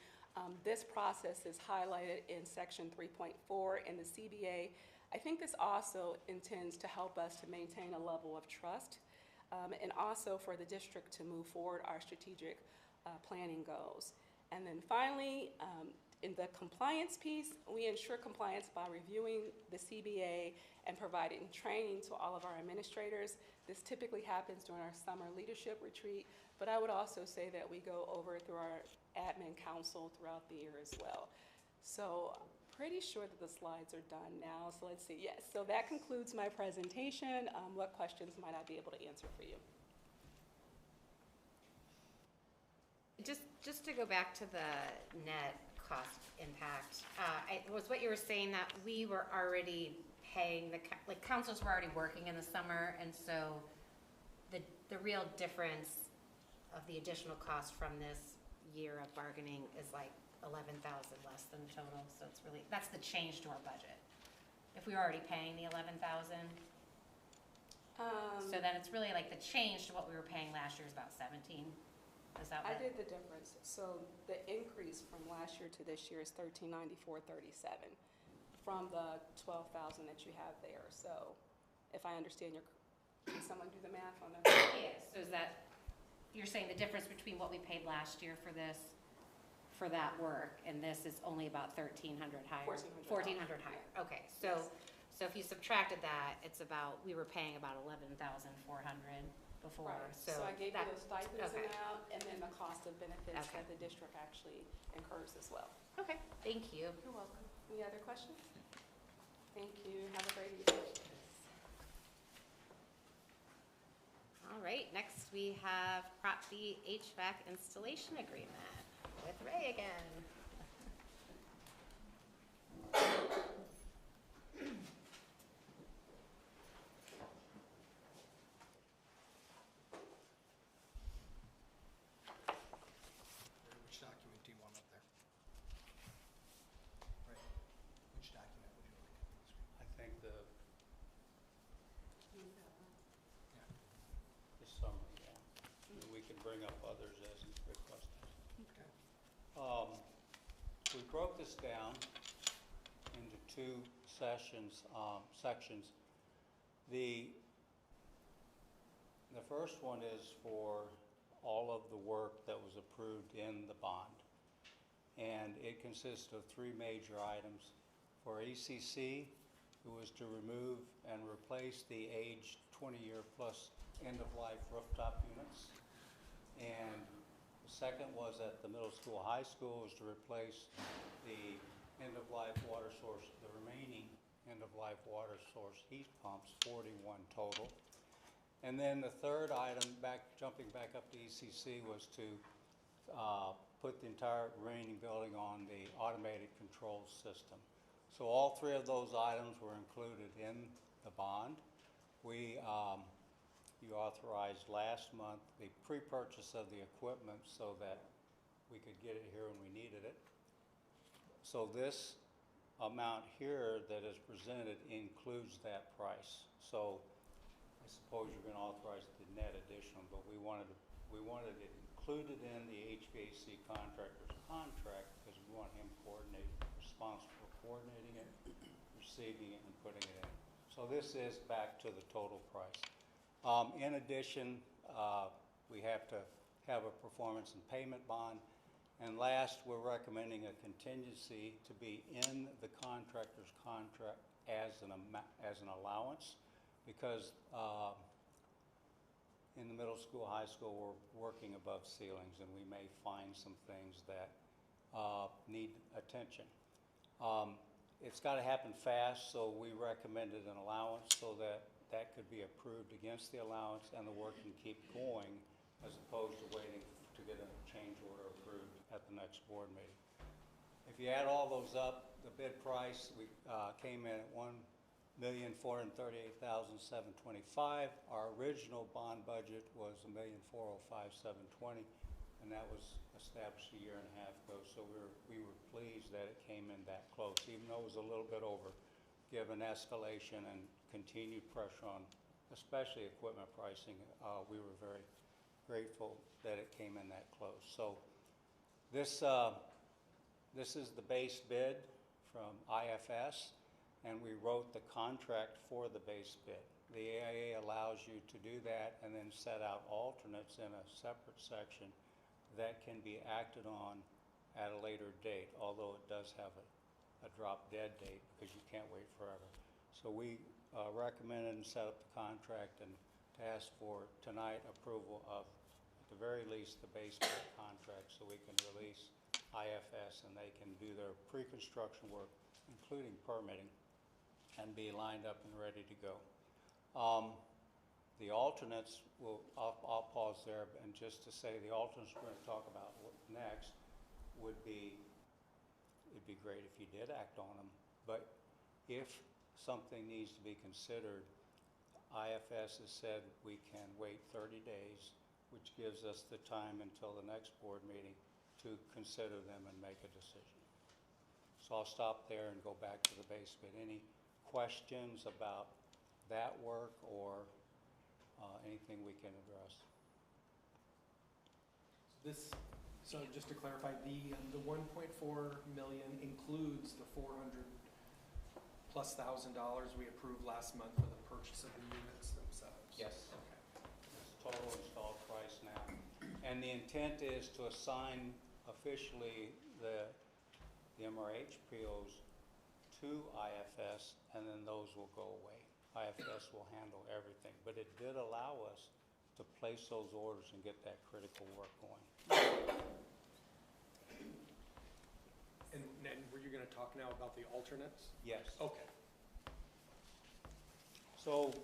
This process is highlighted in section 3.4 in the CBA. I think this also intends to help us to maintain a level of trust and also for the district to move forward our strategic planning goals. And then finally, in the compliance piece, we ensure compliance by reviewing the CBA and providing training to all of our administrators. This typically happens during our summer leadership retreat, but I would also say that we go over through our admin council throughout the year as well. So I'm pretty sure that the slides are done now, so let's see. Yes, so that concludes my presentation. What questions might I be able to answer for you? Just to go back to the net cost impact, it was what you were saying that we were already paying, like counselors were already working in the summer, and so the real difference of the additional cost from this year of bargaining is like 11,000 less than total, so it's really, that's the change to our budget. If we were already paying the 11,000, so then it's really like the change to what we were paying last year is about 17. Is that I what? did the difference. So the increase from last year to this year is $1394.37 from the 12,000 that you have there. So if I understand can someone do the math on that? Yeah, so is that, you're saying the difference between what we paid last year for this, for that work, and this is only about 1,300 higher? 1,400 higher, okay. So, Yes. So if you subtracted that, it's about, we were paying about 11,400 before, Right. so. So I gave you that- the stipends okay. amount and then the cost of benefits Okay. that the district actually incurs as well. Okay, thank you. You're welcome. Any other questions? Thank you. Have a great evening. All right, next we have Prop B HVAC installation agreement with Ray again. Which document do you want up there? Right. Which document would you like? I think the Yeah. summary, yeah. And we can bring up others as requested. Okay. We broke this down into two sections. The first one is for all of the work that was approved in the bond. And it consists of three major items. For ECC, it was to remove and replace the aged 20-year plus end-of-life rooftop units. And the second was at the middle school, high school, was to replace the end-of-life water source, the remaining end-of-life water source heat pumps, 41 total. And then the third item, jumping back up to ECC, was to put the entire remaining building on the automated control system. So all three of those items were included in the bond. You authorized last month the pre-purchase of the equipment so that we could get it here when we needed it. So this amount here that is presented includes that price. So I suppose you're going to authorize the net additional, but we wanted it included in the HVAC contractor's contract because we want him responsible for coordinating it, receiving it, and putting it in. So this is back to the total price. In addition, we have to have a performance and payment bond. And last, we're recommending a contingency to be in the contractor's contract as an allowance, because in the middle school, high school, we're working above ceilings, and we may find some things that need attention. It's got to happen fast, so we recommended an allowance so that could be approved against the allowance and the work can keep going, as opposed to waiting to get a change order approved at the next board meeting. If you add all those up, the bid price, we came in at $1,438,725. Our original bond budget was $1,405,720, and that was established a year and a half ago. So we were pleased that it came in that close, even though it was a little bit over, given escalation and continued pressure on, especially equipment pricing. We were very grateful that it came in that close. So this this is the base bid from IFS, and we wrote the contract for the base bid. The AIA allows you to do that and then set out alternates in a separate section that can be acted on at a later date, although it does have a drop dead date because you can't wait forever. So we recommended and set up the contract and to ask for tonight approval of, at the very least, the base bid contract so we can release IFS and they can do their pre-construction work, including permitting, and be lined up and ready to go. The alternates, I'll pause there, and just to say the alternates we're going to talk about next would be, it'd be great if you did act on them, but if something needs to be considered, IFS has said we can wait 30 days, which gives us the time until the next board meeting to consider them and make a decision. So I'll stop there and go back to the base bid. Any questions about that work or anything we can address? So just to clarify, the 1.4 million includes the $400,000+ we approved last month for the purchase of the units themselves? Yes. Okay. It's total installed price now. And the intent is to assign officially the MRH POs to IFS, and then those will go away. IFS will handle everything, but it did allow us to place those orders and get that critical work going. And were you going to talk now about the alternates? Yes. Okay. So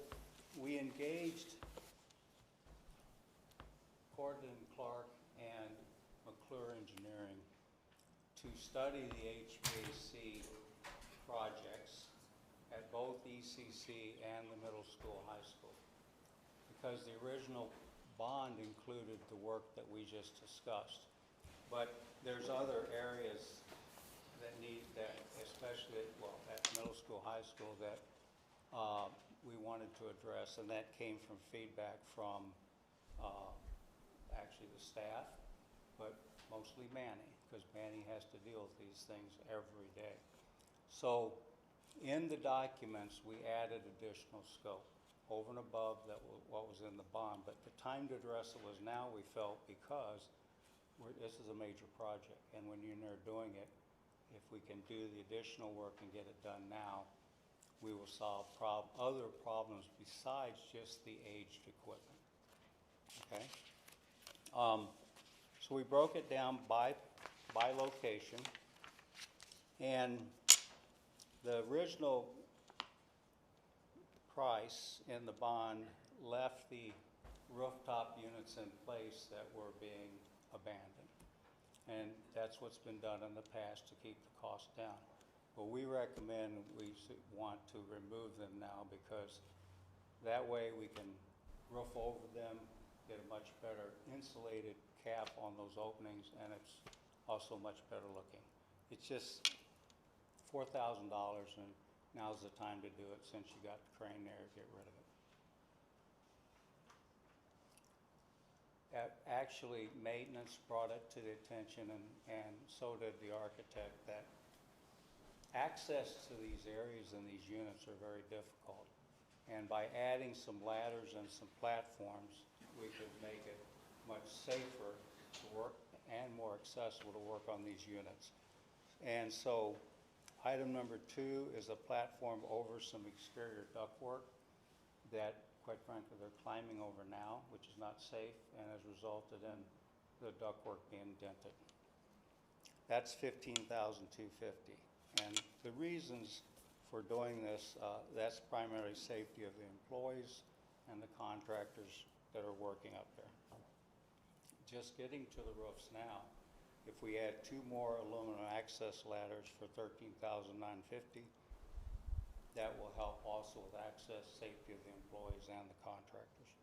we engaged Corden Clark and McClure Engineering to study the HVAC projects at both ECC and the middle school, high school, because the original bond included the work that we just discussed. But there's other areas that need that, especially at middle school, high school, that we wanted to address, and that came from feedback from actually the staff, but mostly Manny, because Manny has to deal with these things every day. So in the documents, we added additional scope over and above what was in the bond, but the time to address it was now, we felt, because this is a major project, and when you're in there doing it, if we can do the additional work and get it done now, we will solve other problems besides just the aged equipment. Okay? So we broke it down by location, and the original price in the bond left the rooftop units in place that were being abandoned. And that's what's been done in the past to keep the cost down. But we recommend we want to remove them now, because that way we can roof over them, get a much better insulated cap on those openings, and it's also much better looking. It's just $4,000, and now's the time to do it since you got the crane there, get rid of it. Actually, maintenance brought it to the attention, and so did the architect, that access to these areas and these units are very difficult. And by adding some ladders and some platforms, we could make it much safer to work and more accessible to work on these units. And so item number 2 is a platform over some exterior ductwork that, quite frankly, they're climbing over now, which is not safe and has resulted in the ductwork being dented. That's $15,250. And the reasons for doing this, that's primarily safety of the employees and the contractors that are working up there. Just getting to the roofs now, if we add 2 more aluminum access ladders for $13,950, that will help also with access, safety of the employees and the contractors.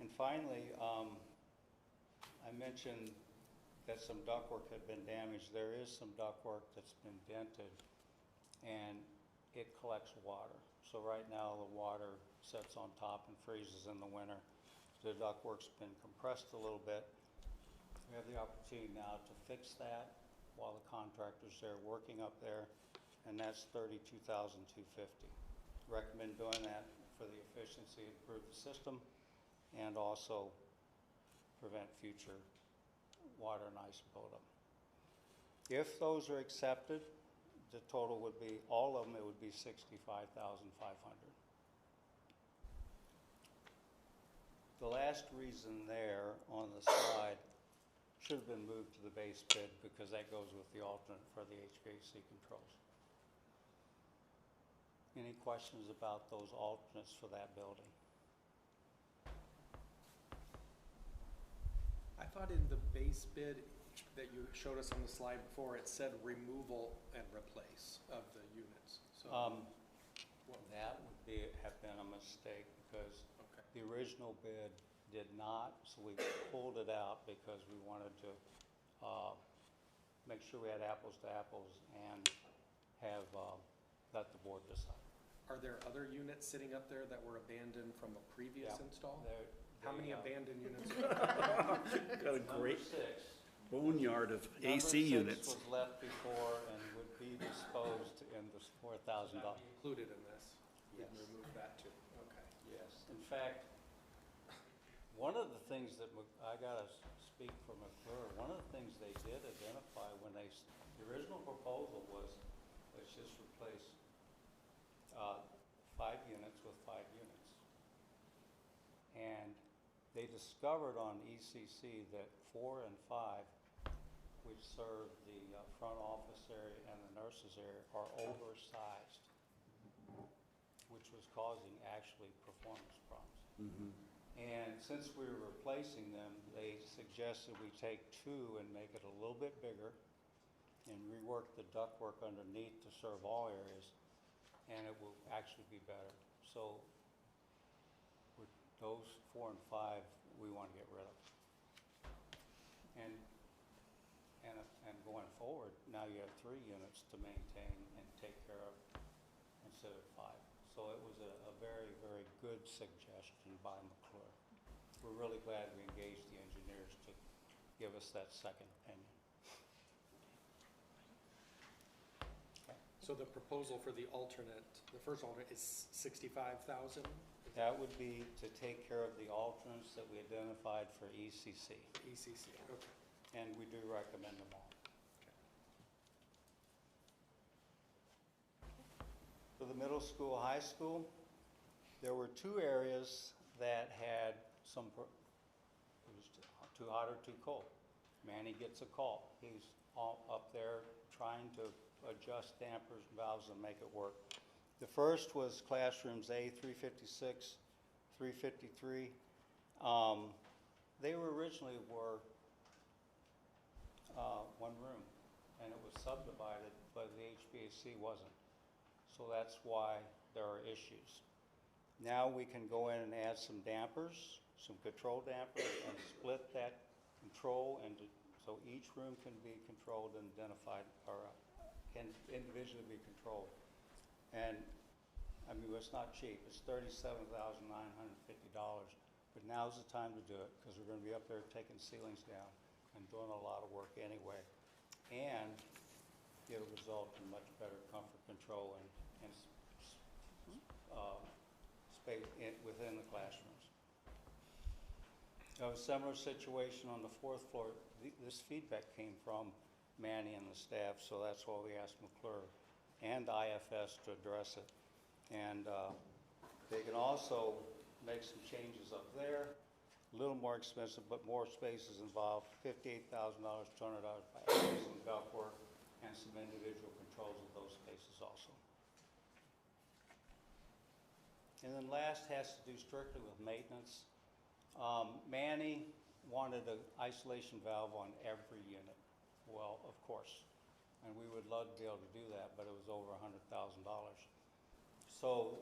And finally, I mentioned that some ductwork had been damaged. There is some ductwork that's been dented, and it collects water. So right now the water sits on top and freezes in the winter. The ductwork's been compressed a little bit. We have the opportunity now to fix that while the contractor's there working up there, and that's $32,250. Recommend doing that for the efficiency, improve the system, and also prevent future water and ice buildup. If those are accepted, the total would be, all of them, it would be $65,500. The last reason there on the slide should have been moved to the base bid because that goes with the alternate for the HVAC controls. Any questions about those alternates for that building? I thought in the base bid that you showed us on the slide before, it said removal and replace of the units. So that would have been a mistake because the original bid did not, so we pulled it out because we wanted to make sure we had apples to apples and have let the board decide. Are there other units sitting up there that were abandoned from a previous install? How many abandoned units? Got a great Number 6. boneyard of AC units. Number 6 was left before and would be disposed in the $4,000. Included in this? Yes. We'd remove that too, okay. Yes, in fact, one of the things that, I gotta speak for McClure, one of the things they did identify when the original proposal was, let's just replace 5 units with 5 units. And they discovered on ECC that 4 and 5, which serve the front office area and the nurses area, are oversized, which was causing actually performance problems. And since we were replacing them, they suggested we take 2 and make it a little bit bigger and rework the ductwork underneath to serve all areas, and it will actually be better. So with those 4 and 5, we want to get rid of. And going forward, now you have 3 units to maintain and take care of instead of 5. So it was a very, very good suggestion by McClure. We're really glad we engaged the engineers to give us that second opinion. So the proposal for the alternate, the first alternate is 65,000? That would be to take care of the alternates that we identified for ECC. ECC, okay. And we do recommend them all. For the middle school, high school, there were 2 areas that had some, it was too hot or too cold. Manny gets a call. He's all up there trying to adjust dampers and valves and make it work. The first was classrooms A356, 353. They originally were 1 room, and it was subdivided, but the HVAC wasn't. So that's why there are issues. Now we can go in and add some dampers, some control dampers, and split that control into, so each room can be controlled and identified, or can individually be controlled. And I mean, it's not cheap. It's $37,950, but now's the time to do it because we're going to be up there taking ceilings down and doing a lot of work anyway. And it'll result in much better comfort control and space within the classrooms. A similar situation on the 4th floor. This feedback came from Manny and the staff, so that's why we asked McClure and IFS to address it. And they can also make some changes up there, a little more expensive, but more spaces involved, $58,000, $200 by adding some ductwork and some individual controls of those spaces also. And then last has to do strictly with maintenance. Manny wanted an isolation valve on every unit. Well, of course, and we would love to be able to do that, but it was over $100,000. So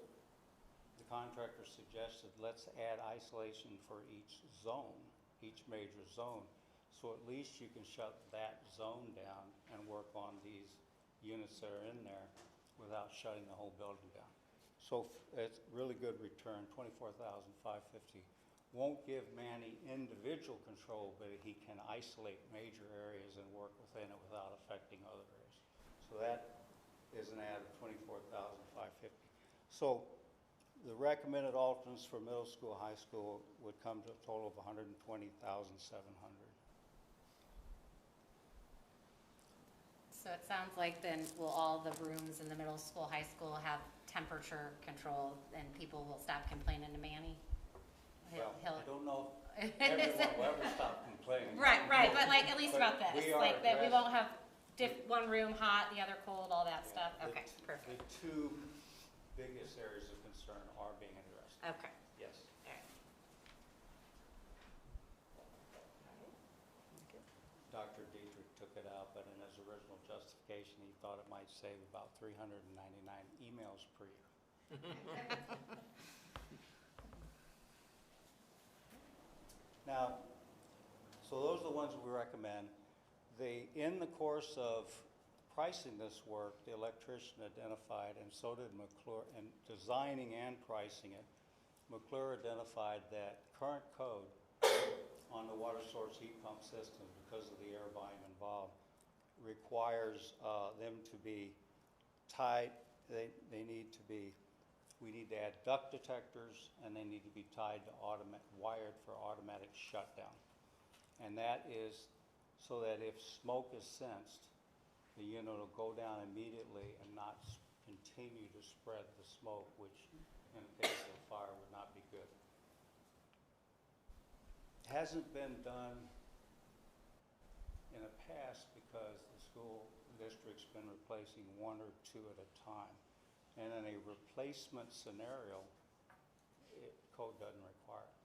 the contractor suggested let's add isolation for each zone, each major zone, so at least you can shut that zone down and work on these units that are in there without shutting the whole building down. So it's really good return, $24,550 won't give Manny individual control, but he can isolate major areas and work within it without affecting other areas. So that is an add of $24,550. So the recommended alternates for middle school, high school would come to a total of $120,700. So it sounds like then will all the rooms in the middle school, high school have temperature control and people will stop complaining to Manny? Well, I don't know if everyone will ever stop complaining. Right, but like at least But about this, we are like that we addressing- won't have one room hot, the other cold, all that stuff. The- Okay, perfect. The two biggest areas of concern are being addressed. Okay. Yes. All right. Dr. Dietrich took it out, but in his original justification, he thought it might save about 399 emails per year. Now, so those are the ones we recommend. In the course of pricing this work, the electrician identified, and so did McClure, in designing and pricing it, McClure identified that current code on the water source heat pump system, because of the air volume involved, requires them to be tied. They need to be, we need to add duct detectors, and they need to be tied to wired for automatic shutdown. And that is so that if smoke is sensed, the unit will go down immediately and not continue to spread the smoke, which in the case of a fire would not be good. Hasn't been done in the past because the school district's been replacing one or two at a time. And in a replacement scenario, code doesn't require it.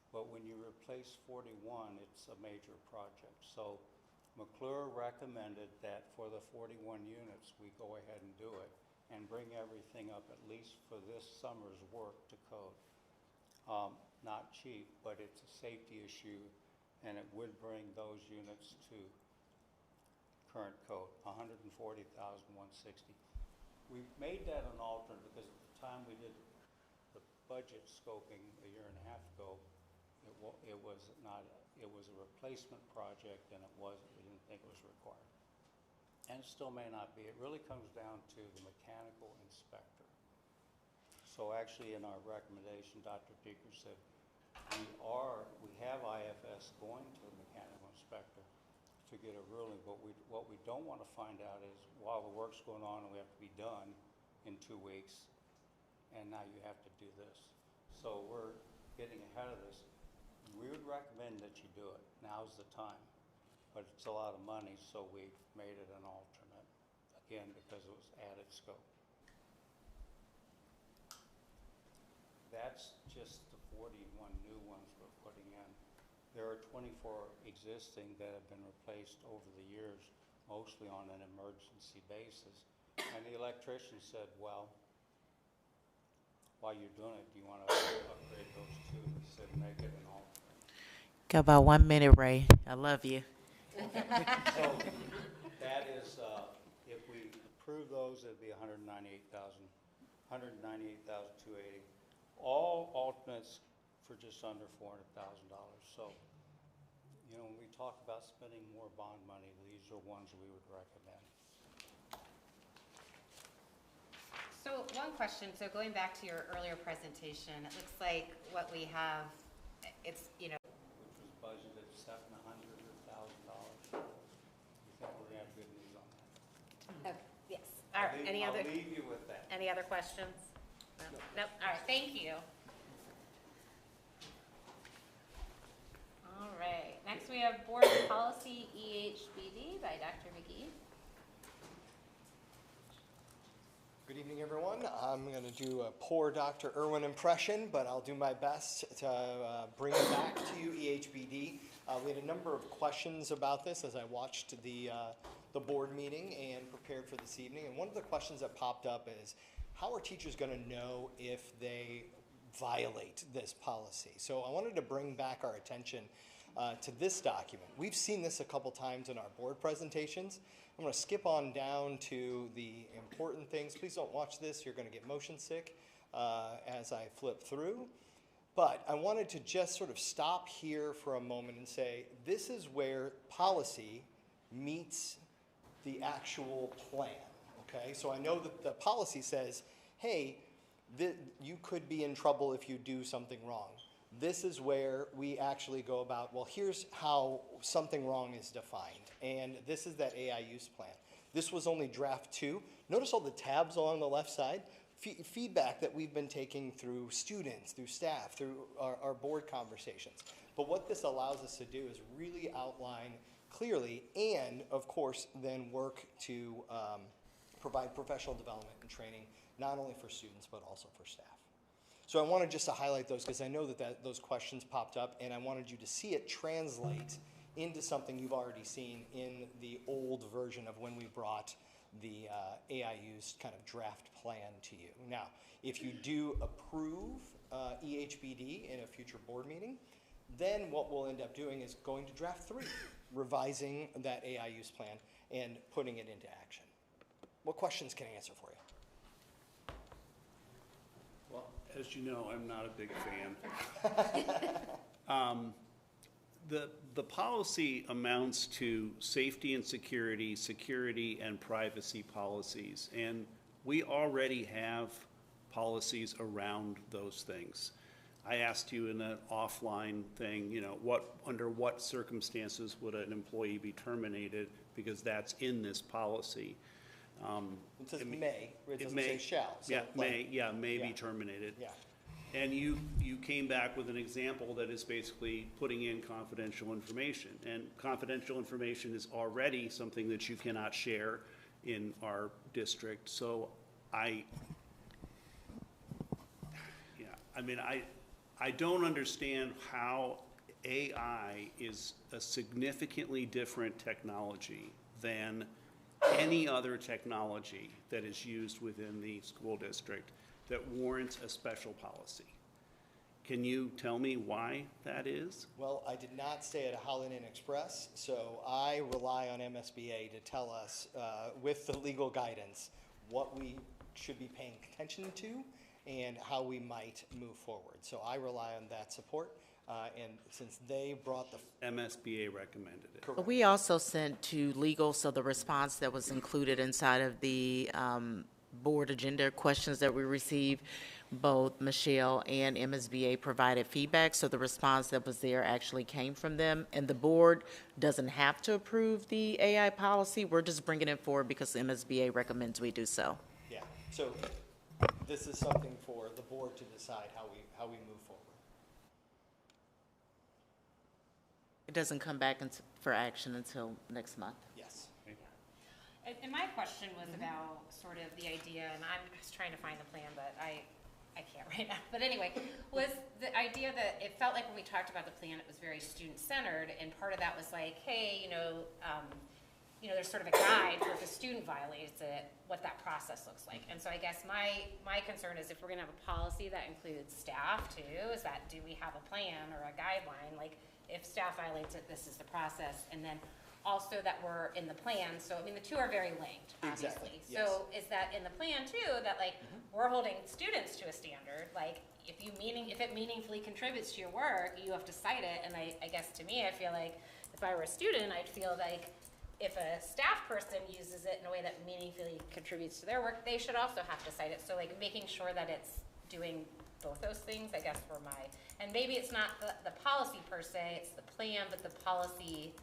But when you replace 41, it's a major project. So McClure recommended that for the 41 units, we go ahead and do it and bring everything up at least for this summer's work to code. Not cheap, but it's a safety issue, and it would bring those units to current code, $140,160. We made that an alternate because at the time we did the budget scoping a year and a half ago, it was a replacement project, and we didn't think it was required. And it still may not be. It really comes down to the mechanical inspector. So actually in our recommendation, Dr. Deeker said, we have IFS going to the mechanical inspector to get a ruling, but what we don't want to find out is while the work's going on and we have to be done in 2 weeks, and now you have to do this. So we're getting ahead of this. We would recommend that you do it. Now's the time. But it's a lot of money, so we made it an alternate, again, because it was added scope. That's just the 41 new ones we're putting in. There are 24 existing that have been replaced over the years, mostly on an emergency basis. And the electrician said, well, while you're doing it, do you want to upgrade those two? He said, make it an alternate. Got about 1 minute, Ray. I love you. Okay. So that is, if we approve those, it'd be $198,280. All alternates for just under $400,000. So, you know, when we talk about spending more bond money, these are ones we would recommend. So one question, so going back to your earlier presentation, it looks like what we have, it's, you know. Which was budgeted $700,000. We think we're gonna have good news on that. Okay, yes. All right, I'll leave you with that. Any other questions? No. Nope, all right, thank you. All right, next we have Board Policy EHBD by Dr. McGee. Good evening, everyone. I'm going to do a poor Dr. Irwin impression, but I'll do my best to bring it back to you, EHBD. We had a number of questions about this as I watched the board meeting and prepared for this evening. And one of the questions that popped up is, how are teachers going to know if they violate this policy? So I wanted to bring back our attention to this document. We've seen this a couple times in our board presentations. I'm going to skip on down to the important things. Please don't watch this. You're going to get motion sick as I flip through. But I wanted to just sort of stop here for a moment and say, this is where policy meets the actual plan, okay? So I know that the policy says, hey, you could be in trouble if you do something wrong. This is where we actually go about, well, here's how something wrong is defined. And this is that AI use plan. This was only draft 2. Notice all the tabs along the left side. Feedback that we've been taking through students, through staff, through our board conversations. But what this allows us to do is really outline clearly and, of course, then work to provide professional development and training, not only for students, but also for staff. So I wanted just to highlight those because I know that those questions popped up, and I wanted you to see it translate into something you've already seen in the old version of when we brought the AI-used kind of draft plan to you. Now, if you do approve EHBD in a future board meeting, then what we'll end up doing is going to draft 3, revising that AI use plan and putting it into action. What questions can I answer for you? Well, as you know, I'm not a big fan. The policy amounts to safety and security, security and privacy policies, and we already have policies around those things. I asked you in an offline thing, you know, under what circumstances would an employee be terminated, because that's in this policy. It says may, it doesn't say shall. So Yeah, may be terminated. Yeah. And you came back with an example that is basically putting in confidential information. And confidential information is already something that you cannot share in our district. So I don't understand how AI is a significantly different technology than any other technology that is used within the school district that warrants a special policy. Can you tell me why that is? Well, I did not stay at a Holiday Inn Express, so I rely on MSBA to tell us, with the legal guidance, what we should be paying attention to and how we might move forward. So I rely on that support, and since they brought the... MSBA recommended it. Correct. We also sent to legal, so the response that was included inside of the board agenda questions that we received, both Michelle and MSBA provided feedback, so the response that was there actually came from them, and the board doesn't have to approve the AI policy. We're just bringing it forward because the MSBA recommends we do so. Yeah, so this is something for the board to decide how we move forward. It doesn't come back for action until next month. Yes. And my question was about sort of the idea, and I'm just trying to find the plan, but I can't right now. But anyway, was the idea that it felt like when we talked about the plan, it was very student-centered, and part of that was like, hey, there's sort of a guide for if a student violates it, what that process looks like. And so I guess my concern is if we're gonna have a policy that includes staff too, is that do we have a plan or a guideline? Like if staff violates it, this is the process. And then also that we're in the plan. So, I mean, the two are very linked, obviously. Exactly, yes. So is that in the plan too, that like we're holding students to a standard, like if it meaningfully contributes to your work, you have to cite it. And I guess to me, I feel like if I were a student, I'd feel like if a staff person uses it in a way that meaningfully contributes to their work, they should also have to cite it. So like making sure that it's doing both those things, I guess, were and maybe it's not the policy per se, it's the plan, but the policy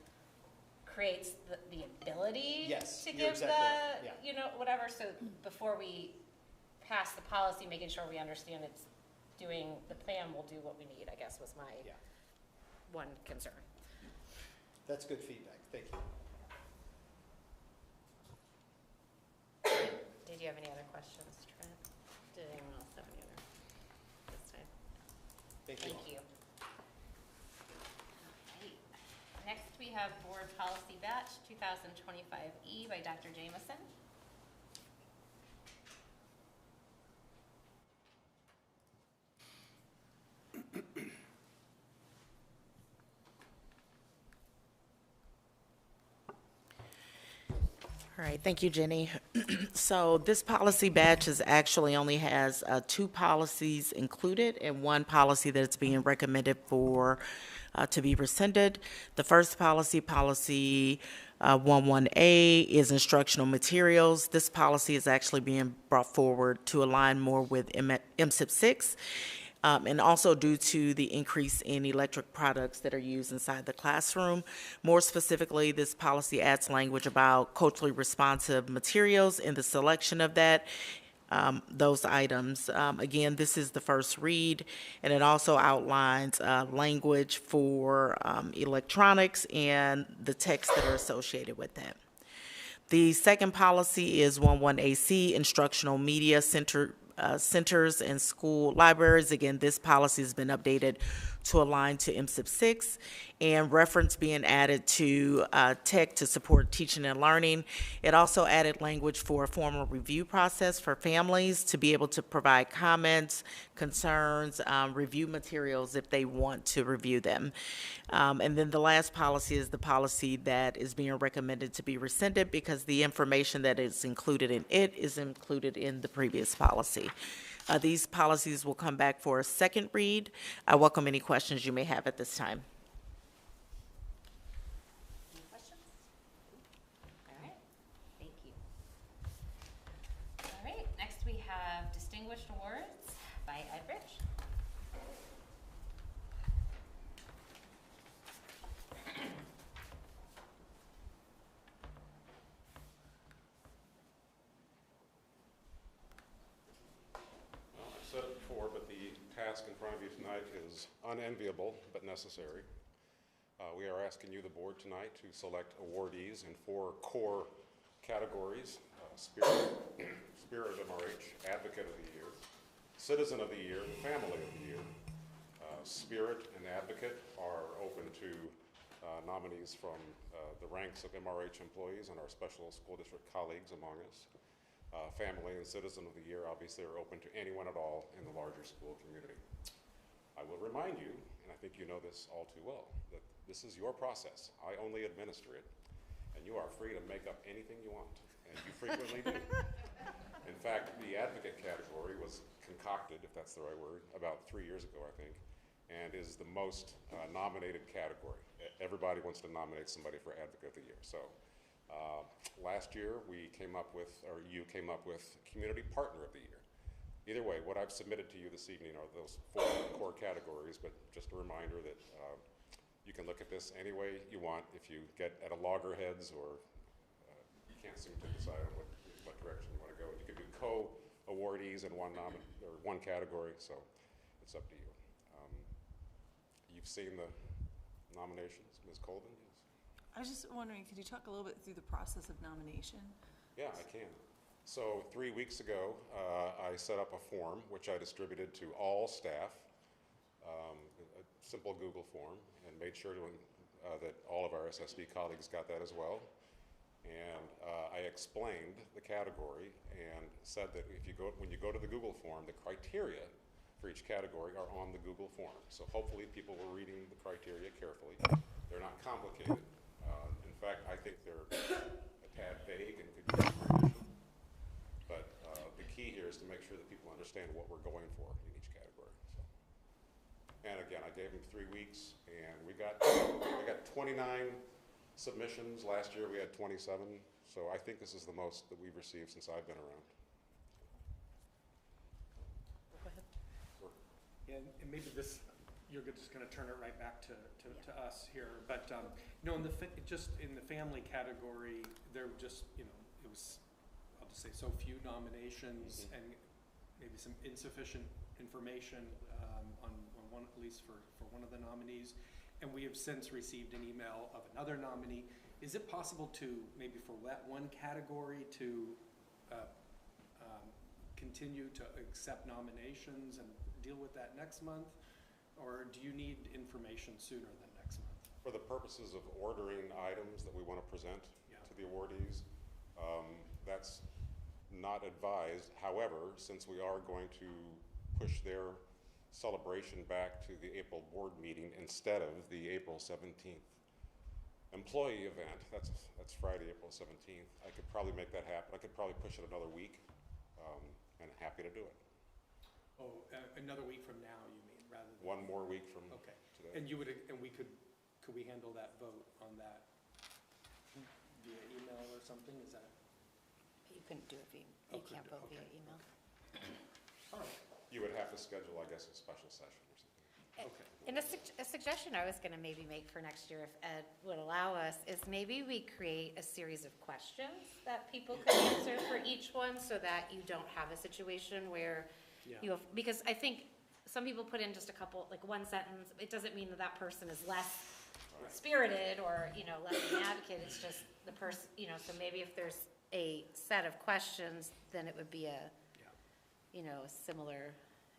creates the ability to give whatever. So before we pass the policy, making sure we understand it's doing, the plan will do what we need, I guess, was my one concern. That's good feedback. Thank you. Did you have any other questions, Trent? Did anyone else have any other this time? Thank you. Thank you. Alright. Next, we have Board Policy Batch 2025E by Dr. Jameson. All All right, thank you, Jenny. So this policy batch actually only has 2 policies included and 1 policy that's being recommended for to be rescinded. The first policy, policy 11A, is instructional materials. This policy is actually being brought forward to align more with MSIP 6. And also due to the increase in electric products that are used inside the classroom. More specifically, this policy adds language about culturally responsive materials in the selection of those items. Again, this is the first read, and it also outlines language for electronics and the texts that are associated with that. The second policy is 11AC, instructional media centers and school libraries. Again, this policy has been updated to align to MSIP 6, and reference being added to tech to support teaching and learning. It also added language for a formal review process for families to be able to provide comments, concerns, review materials if they want to review them. And then the last policy is the policy that is being recommended to be rescinded because the information that is included in it is included in the previous policy. These policies will come back for a second read. I welcome any questions you may have at this time. Any questions? All right, thank you. All right, next we have Distinguished Awards by MRH. I've said it before, but the task in front of you tonight is unenviable but necessary. We are asking you, the board, tonight to select awardees in 4 core categories: Spirit of MRH, Advocate of the Year, Citizen of the Year, Family of the Year. Spirit and Advocate are open to nominees from the ranks of MRH employees and our special school district colleagues among us. Family and Citizen of the Year obviously are open to anyone at all in the larger school community. I will remind you, and I think you know this all too well, that this is your process. I only administer it, and you are free to make up anything you want, and you frequently do. In fact, the Advocate category was concocted, if that's the right word, about 3 years ago, I think, and is the most nominated category. Everybody wants to nominate somebody for Advocate of the Year. So last year we came up with, or you came up with, Community Partner of the Year. Either way, what I've submitted to you this evening are those 4 core categories, but just a reminder that you can look at this any way you want if you get at a loggerheads or you can't seem to decide on what direction you want to go. You could do co-awardees in one category, so it's up to you. You've seen the nominations, Ms. Colvin? Yes. I was just wondering, could you talk a little bit through the process of nomination? Yeah, I can. So 3 weeks ago, I set up a form which I distributed to all staff, a simple Google form, and made sure that all of our SSD colleagues got that as well. And I explained the category and said that when you go to the Google form, the criteria for each category are on the Google form. So hopefully people were reading the criteria carefully. They're not complicated. In fact, I think they're a tad vague and could be superficial. But the key here is to make sure that people understand what we're going for in each category. So. And again, I gave them 3 weeks, and we got 29 submissions. Last year we had 27. So I think this is the most that we've received since I've been around. And maybe this, you're just going to turn it right back to us here. But no, just in the family category, there were just, it was, I'll just say, so few nominations and maybe some insufficient information on one, at least for one of the nominees. And we have since received an email of another nominee. Is it possible to, maybe for that one category, to continue to accept nominations and deal with that next month? Or do you need information sooner than next month? For the purposes of ordering items that we want to present to the awardees, that's not advised. However, since we are going to push their celebration back to the April board meeting instead of the April 17th employee event. That's Friday, April 17th. I could probably make that happen. I could probably push it another week, and happy to do it. Oh, another week from now, you mean, rather than? One more week from Okay. today. And could we handle that vote on that via email or something? Is that? You couldn't do it via, Oh, you can't vote via okay. email. All right. You would have to schedule, I guess, a special session or something. Okay. And a suggestion I was gonna maybe make for next year, if Ed would allow us, is maybe we create a series of questions that people could answer for each one, so that you don't have a situation where you have, because I think some people put in just a couple, like one sentence, it doesn't mean that that person is less spirited or, less of an advocate, it's just the person, so maybe if there's a set of questions, then it would be a, similar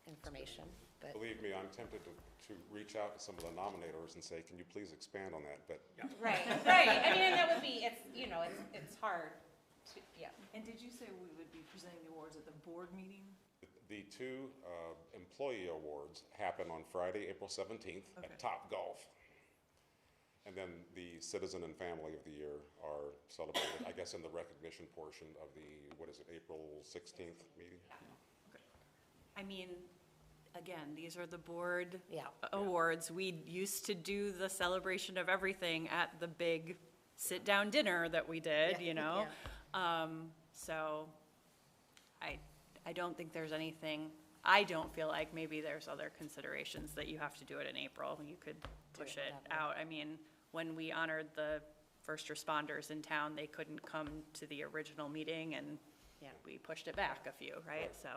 information, but. Believe me, I'm tempted to reach out to some of the nominators and say, can you please expand on that? But Right. I mean, and that would be, it's hard to, yeah. And did you say we would be presenting the awards at the board meeting? the two employee awards happen on Friday, April 17th at Top Golf. And then the Citizen and Family of the Year are celebrated, I guess, in the recognition portion of the, April 16th meeting? I mean, again, these are the board awards. We used to do the celebration of everything at the big sit-down dinner that we did, you know? So I don't think there's anything, I don't feel like maybe there's other considerations that you have to do it in April. You could push it out. I mean, when we honored the first responders in town, they couldn't come to the original meeting, and we pushed it back a few, right? So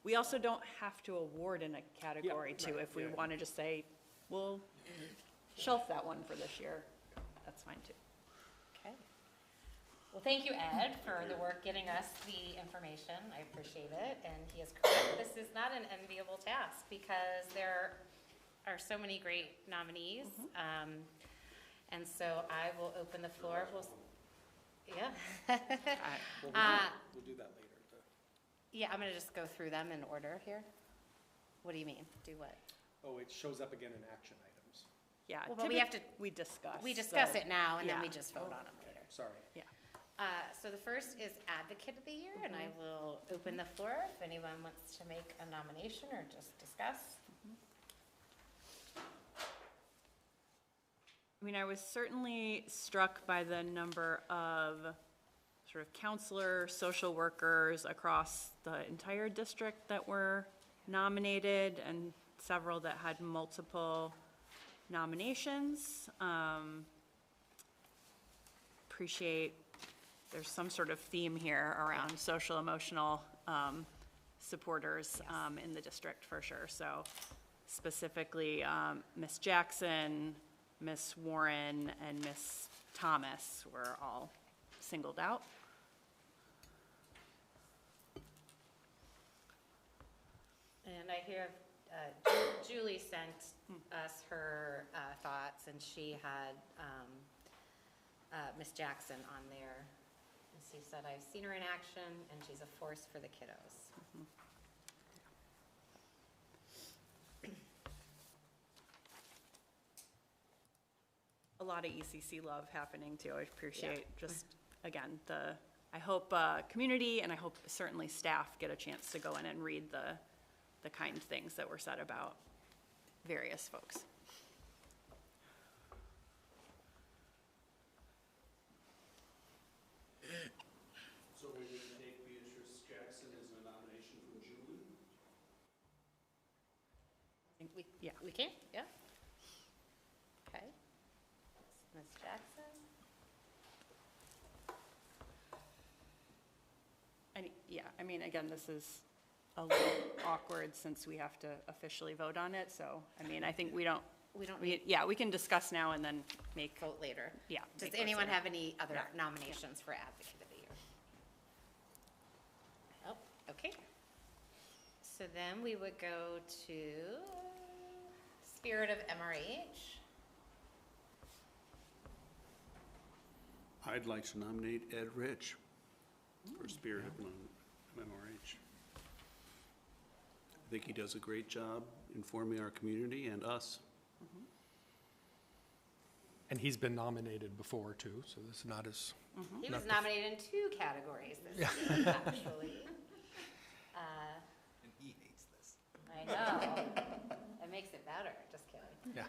we also don't have to award in a category too. If we want to just say, we'll shelf that one for this year, that's fine too. Okay. Well, thank you, Ed, for the work getting us the information. I appreciate it. And he is correct. This is not an enviable task because there are so many great nominees. And so I will open the floor. We'll do that later. Yeah, I'm going to just go through them in order here. What do you mean? Do what? Oh, it shows up again in action items. Yeah, well, but we have to. We discuss. We discuss it now, and then we just vote on them later. Sorry. Yeah. So the first is Advocate of the Year, and I will open the floor if anyone wants to make a nomination or just discuss. I mean, I was certainly struck by the number of sort of counselors, social workers across the entire district that were nominated, and several that had multiple nominations. Appreciate there's some sort of theme here around social emotional supporters in the district for sure. So specifically Ms. Jackson, Ms. Warren, and Ms. Thomas were all singled out. And I hear Julie sent us her thoughts, and she had Ms. Jackson on there. And she said, I've seen her in action, and she's a force for the kiddos. A lot of ECC love happening too. I appreciate just, again, I hope community and I hope certainly staff get a chance to go in and read the kind things that were said about various folks. So we need to take Beatrice Jackson as a nomination from Julie? I think we can, yeah. Okay. Ms. Jackson. I mean, again, this is a little awkward since we have to officially vote on it. So, I mean, I think we can discuss now and then vote later. Yeah. Does anyone have any other nominations for Advocate of the Year? Oh, okay. So then we would go to Spirit of MRH. I'd like to nominate Ed Rich for Spirit of MRH. I think he does a great job informing our community and us. And he's been nominated before too, so this is not as. He not was the- nominated in 2 categories this Yeah. year, actually. And he hates this. I know. It makes it better. Just kidding. Yeah.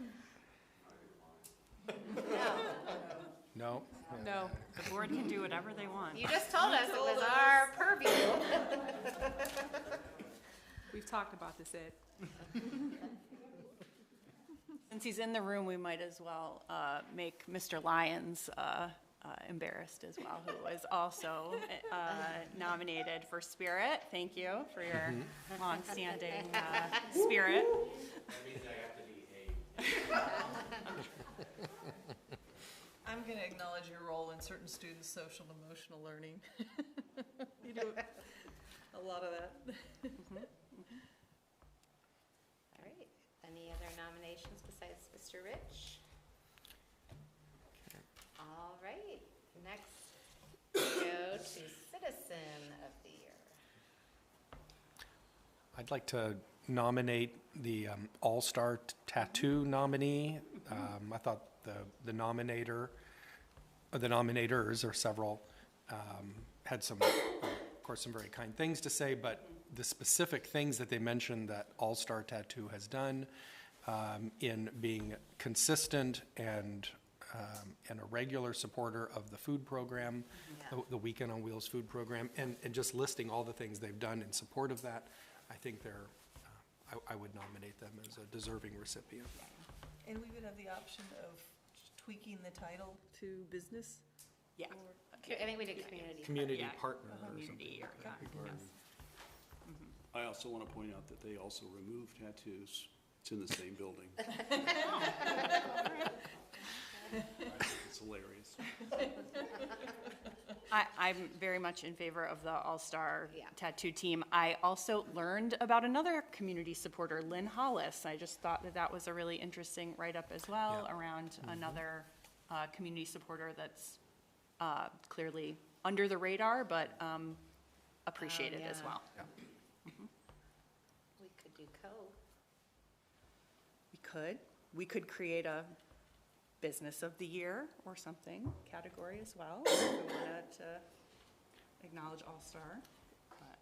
No. No. No, the board can do whatever they want. You just told us it was our purview. We've talked about this, Ed. Since he's in the room, we might as well make Mr. Lyons embarrassed as well, who was also nominated for Spirit. Thank you for your longstanding spirit. That means I have to be I'm going to acknowledge your role in certain students' social and emotional learning. You do a lot of that. All right. Any other nominations besides Mr. Rich? All right. Next, we go to Citizen of the Year. I'd like to nominate the All-Star Tattoo nominee. I thought the nominators, or several, had some, of course, some very kind things to say, but the specific things that they mentioned that All-Star Tattoo has done in being consistent and a regular supporter of the food program, the Weekend on Wheels food program, and just listing all the things they've done in support of that, I think I would nominate them as a deserving recipient. And we would have the option of tweaking the title to business? Yeah. I think we did community. Community partner or Community something. or, yes. I also want to point out that they also remove tattoos. It's in the same building. It's hilarious. I'm very much in favor of the All-Star Tattoo team. I also learned about another community supporter, Lynn Hollis. I just thought that was a really interesting write-up as well around another community supporter that's clearly under the radar, but appreciated as well. We could do co. We could create a Business of the Year or something category as well, if we wanted to acknowledge All-Star. But,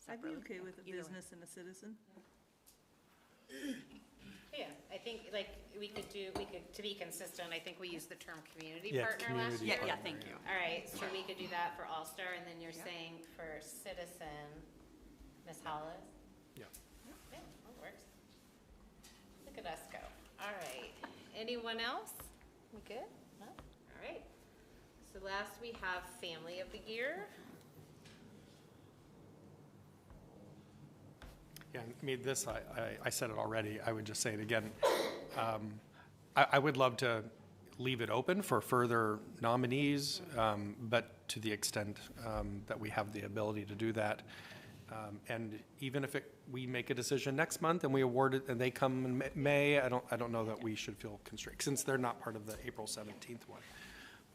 I'd be okay with a business and a citizen. Yeah, I think like to be consistent, I think we used the term community Yeah, partner last community year. partner, thank you. All right, so we could do that for All-Star, and then you're saying for citizen, Ms. Hollis? Yeah. Yeah, that works. Look at us go. All right. Anyone else? We good? No? All right. So last we have Family of the Year. Yeah, I mean, this, I said it already, I would just say it again. I would love to leave it open for further nominees, but to the extent that we have the ability to do that. And even if we make a decision next month and we award it and they come in May, I don't know that we should feel constrained, since they're not part of the April 17th one.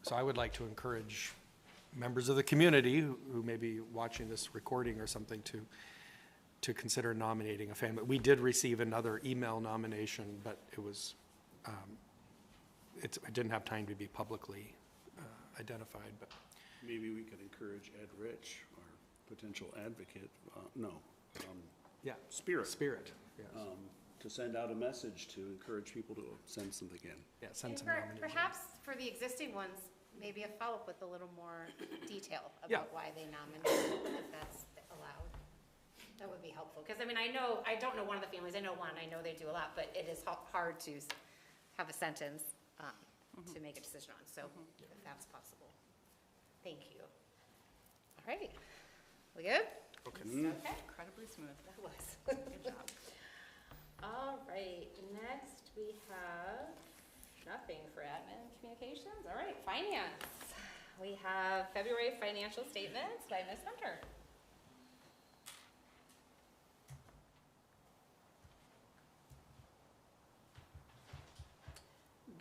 So I would like to encourage members of the community who may be watching this recording or something to consider nominating a family. We did receive another email nomination, but it was, it didn't have time to be publicly identified, but. Maybe we could encourage Ed Rich, our potential advocate, Spirit. Yes. To send out a message to encourage people to send something in. Yeah, send And some nominations. perhaps for the existing ones, maybe a follow-up with a little more detail about why they nominated, if that's allowed. That would be helpful, because I mean, I don't know one of the families, I know one, I know they do a lot, but it is hard to have a sentence to make a decision on, so if that's possible. Thank you. All right, we good? Okay. Okay. Incredibly smooth. That was. Good job. All right, next we have nothing for admin communications. All right, finance. We have February financial statements by Ms. Hunter.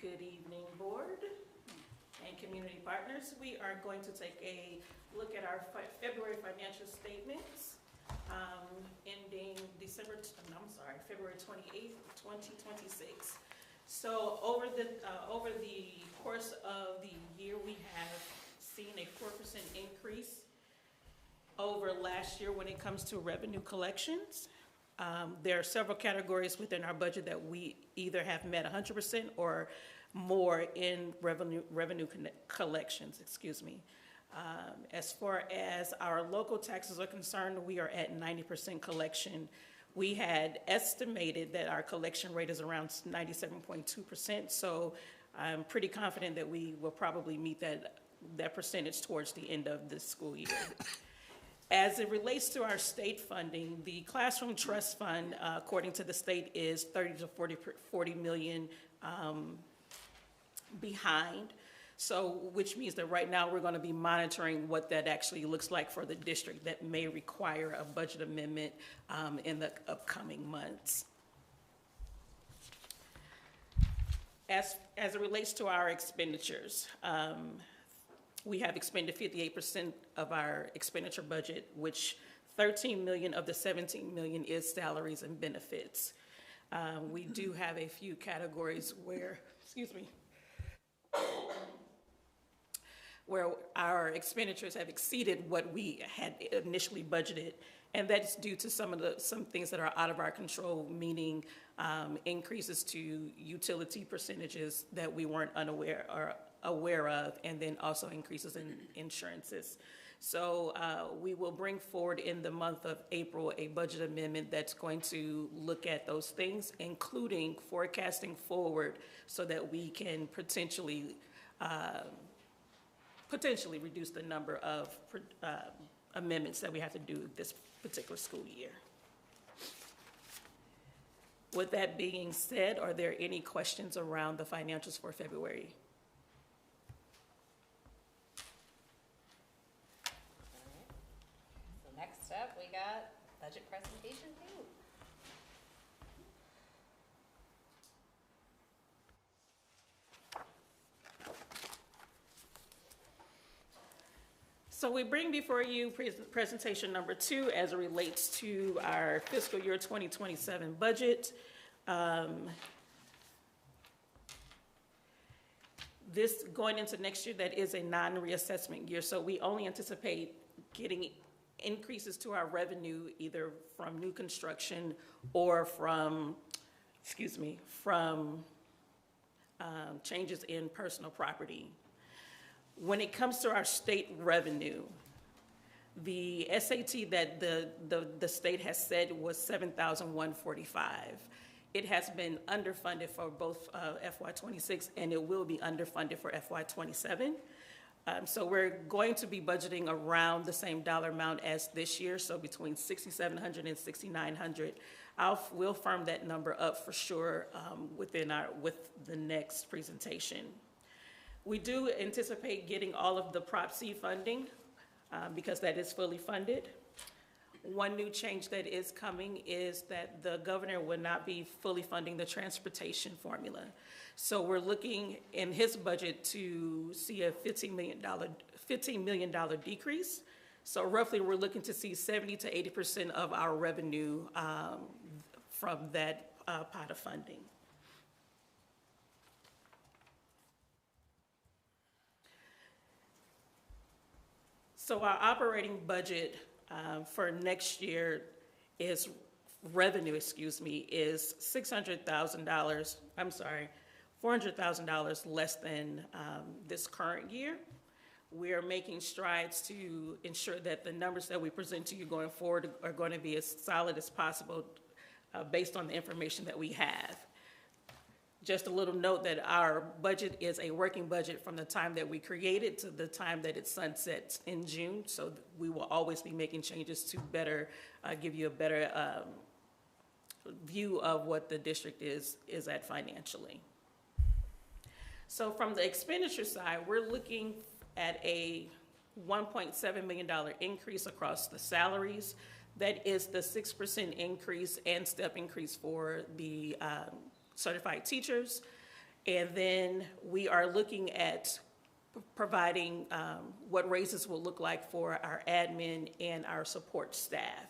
Good evening, board and community partners. We are going to take a look at our February financial statements ending February 28th, 2026. So over the course of the year, we have seen a 4% increase over last year when it comes to revenue collections. There are several categories within our budget that we either have met 100% or more in revenue collections, excuse me. As far as our local taxes are concerned, we are at 90% collection. We had estimated that our collection rate is around 97.2%, so I'm pretty confident that we will probably meet that percentage towards the end of this school year. As it relates to our state funding, the Classroom Trust Fund, according to the state, is 30 to 40 million behind. So, which means that right now we're going to be monitoring what that actually looks like for the district that may require a budget amendment in the upcoming months. As it relates to our expenditures, we have expended 58% of our expenditure budget, which 13 million of the 17 million is salaries and benefits. We do have a few categories where, where our expenditures have exceeded what we had initially budgeted, and that's due to some things that are out of our control, meaning increases to utility percentages that we weren't aware of, and then also increases in insurances. So we will bring forward in the month of April a budget amendment that's going to look at those things, including forecasting forward so that we can potentially reduce the number of amendments that we have to do this particular school year. With that being said, are there any questions around the financials for February? So next up, we got budget presentation too. So we bring before you presentation number 2 as it relates to our fiscal year 2027 budget. This going into next year, that is a non-reassessment year, so we only anticipate getting increases to our revenue either from new construction or from changes in personal property. When it comes to our state revenue, the SAT that the state has said was $7,145. It has been underfunded for both FY26, and it will be underfunded for FY27. So we're going to be budgeting around the same dollar amount as this year, so between $6,700 and $6,900. We'll firm that number up for sure with the next presentation. We do anticipate getting all of the Prop C funding because that is fully funded. One new change that is coming is that the governor will not be fully funding the transportation formula. So we're looking in his budget to see a $15 million decrease. So roughly we're looking to see 70 to 80% of our revenue from that pot of funding. So our operating budget for next year is is $400,000 less than this current year. We are making strides to ensure that the numbers that we present to you going forward are going to be as solid as possible based on the information that we have. Just a little note that our budget is a working budget from the time that we create it to the time that it sunsets in June. So we will always be making changes to better give you a better view of what the district is at financially. So from the expenditure side, we're looking at a $1.7 million increase across the salaries. That is the 6% increase and step increase for the certified teachers. And then we are looking at providing what raises will look like for our admin and our support staff.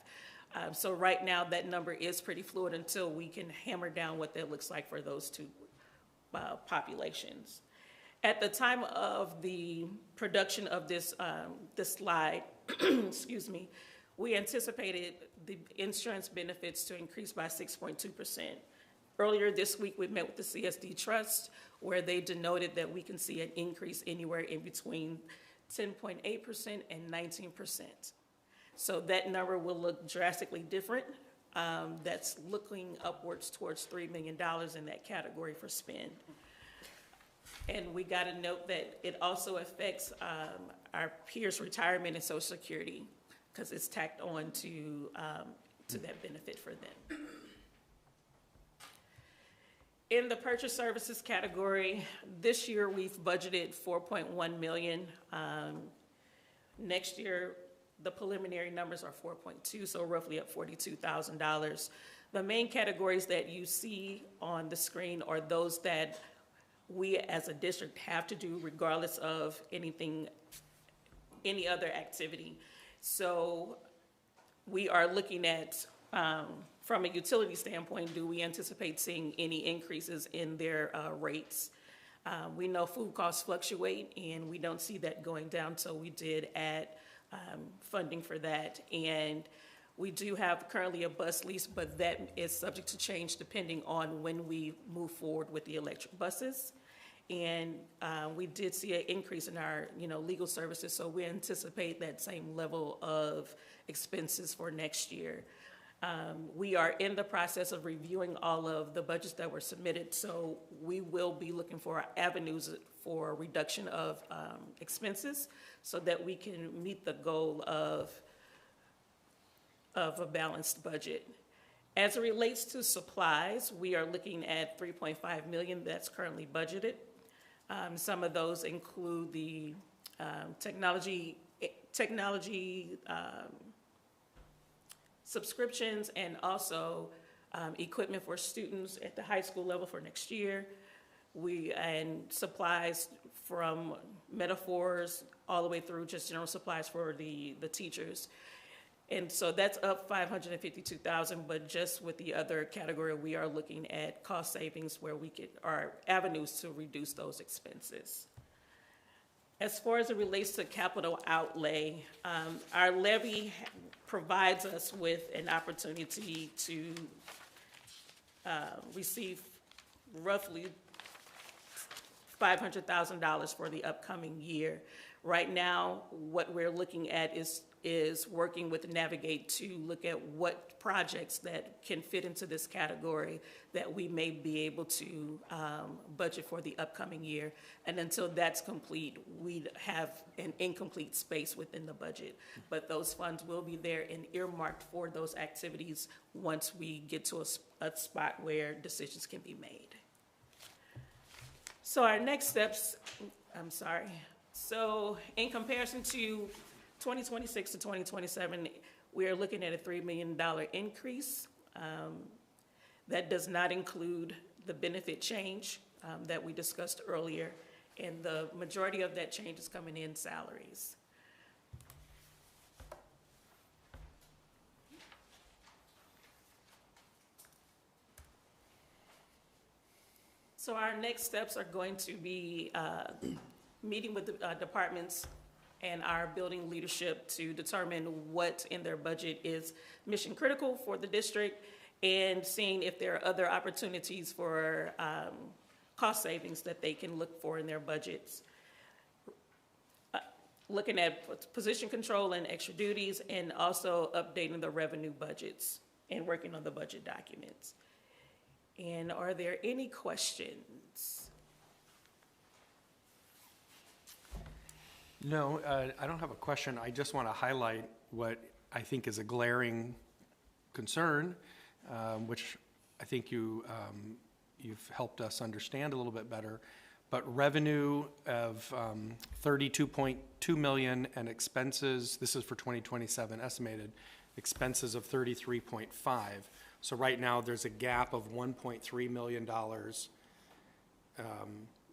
So right now that number is pretty fluid until we can hammer down what that looks like for those two populations. At the time of the production of this slide, excuse me, we anticipated the insurance benefits to increase by 6.2%. Earlier this week, we met with the CSD Trust, where they denoted that we can see an increase anywhere in between 10.8% and 19%. So that number will look drastically different. That's looking upwards towards $3 million in that category for spend. And we got to note that it also affects our peers' retirement and Social Security, because it's tacked on to that benefit for them. In the purchase services category, this year we've budgeted $4.1 million. Next year, the preliminary numbers are 4.2, so roughly up $42,000. The main categories that you see on the screen are those that we as a district have to do regardless of any other activity. So we are looking at, from a utility standpoint, do we anticipate seeing any increases in their rates? We know food costs fluctuate, and we don't see that going down, so we did add funding for that. And we do have currently a bus lease, but that is subject to change depending on when we move forward with the electric buses. And we did see an increase in our, legal services, so we anticipate that same level of expenses for next year. We are in the process of reviewing all of the budgets that were submitted, so we will be looking for avenues for reduction of expenses so that we can meet the goal of a balanced budget. As it relates to supplies, we are looking at $3.5 million that's currently budgeted. Some of those include the technology subscriptions, and also equipment for students at the high school level for next year. And supplies from metaphors all the way through just general supplies for the teachers. And so that's up $552,000, but just with the other category, we are looking at cost savings where our avenues to reduce those expenses. As far as it relates to capital outlay, our levy provides us with an opportunity to receive roughly $500,000 for the upcoming year. Right now, what we're looking at is working with Navigate to look at what projects that can fit into this category that we may be able to budget for the upcoming year. And until that's complete, we have an incomplete space within the budget. But those funds will be there and earmarked for those activities once we get to a spot where decisions can be made. So our next steps, So in comparison to 2026 to 2027, we are looking at a $3 million increase. That does not include the benefit change that we discussed earlier, and the majority of that change is coming in salaries. So our next steps are going to be meeting with the departments and our building leadership to determine what in their budget is mission critical for the district, and seeing if there are other opportunities for cost savings that they can look for in their budgets. Looking at position control and extra duties, and also updating the revenue budgets and working on the budget documents. And are there any questions? No, I don't have a question. I just want to highlight what I think is a glaring concern, which I think you've helped us understand a little bit better. But revenue of $32.2 million and expenses, this is for 2027 estimated, expenses of $33.5. So right now there's a gap of $1.3 million.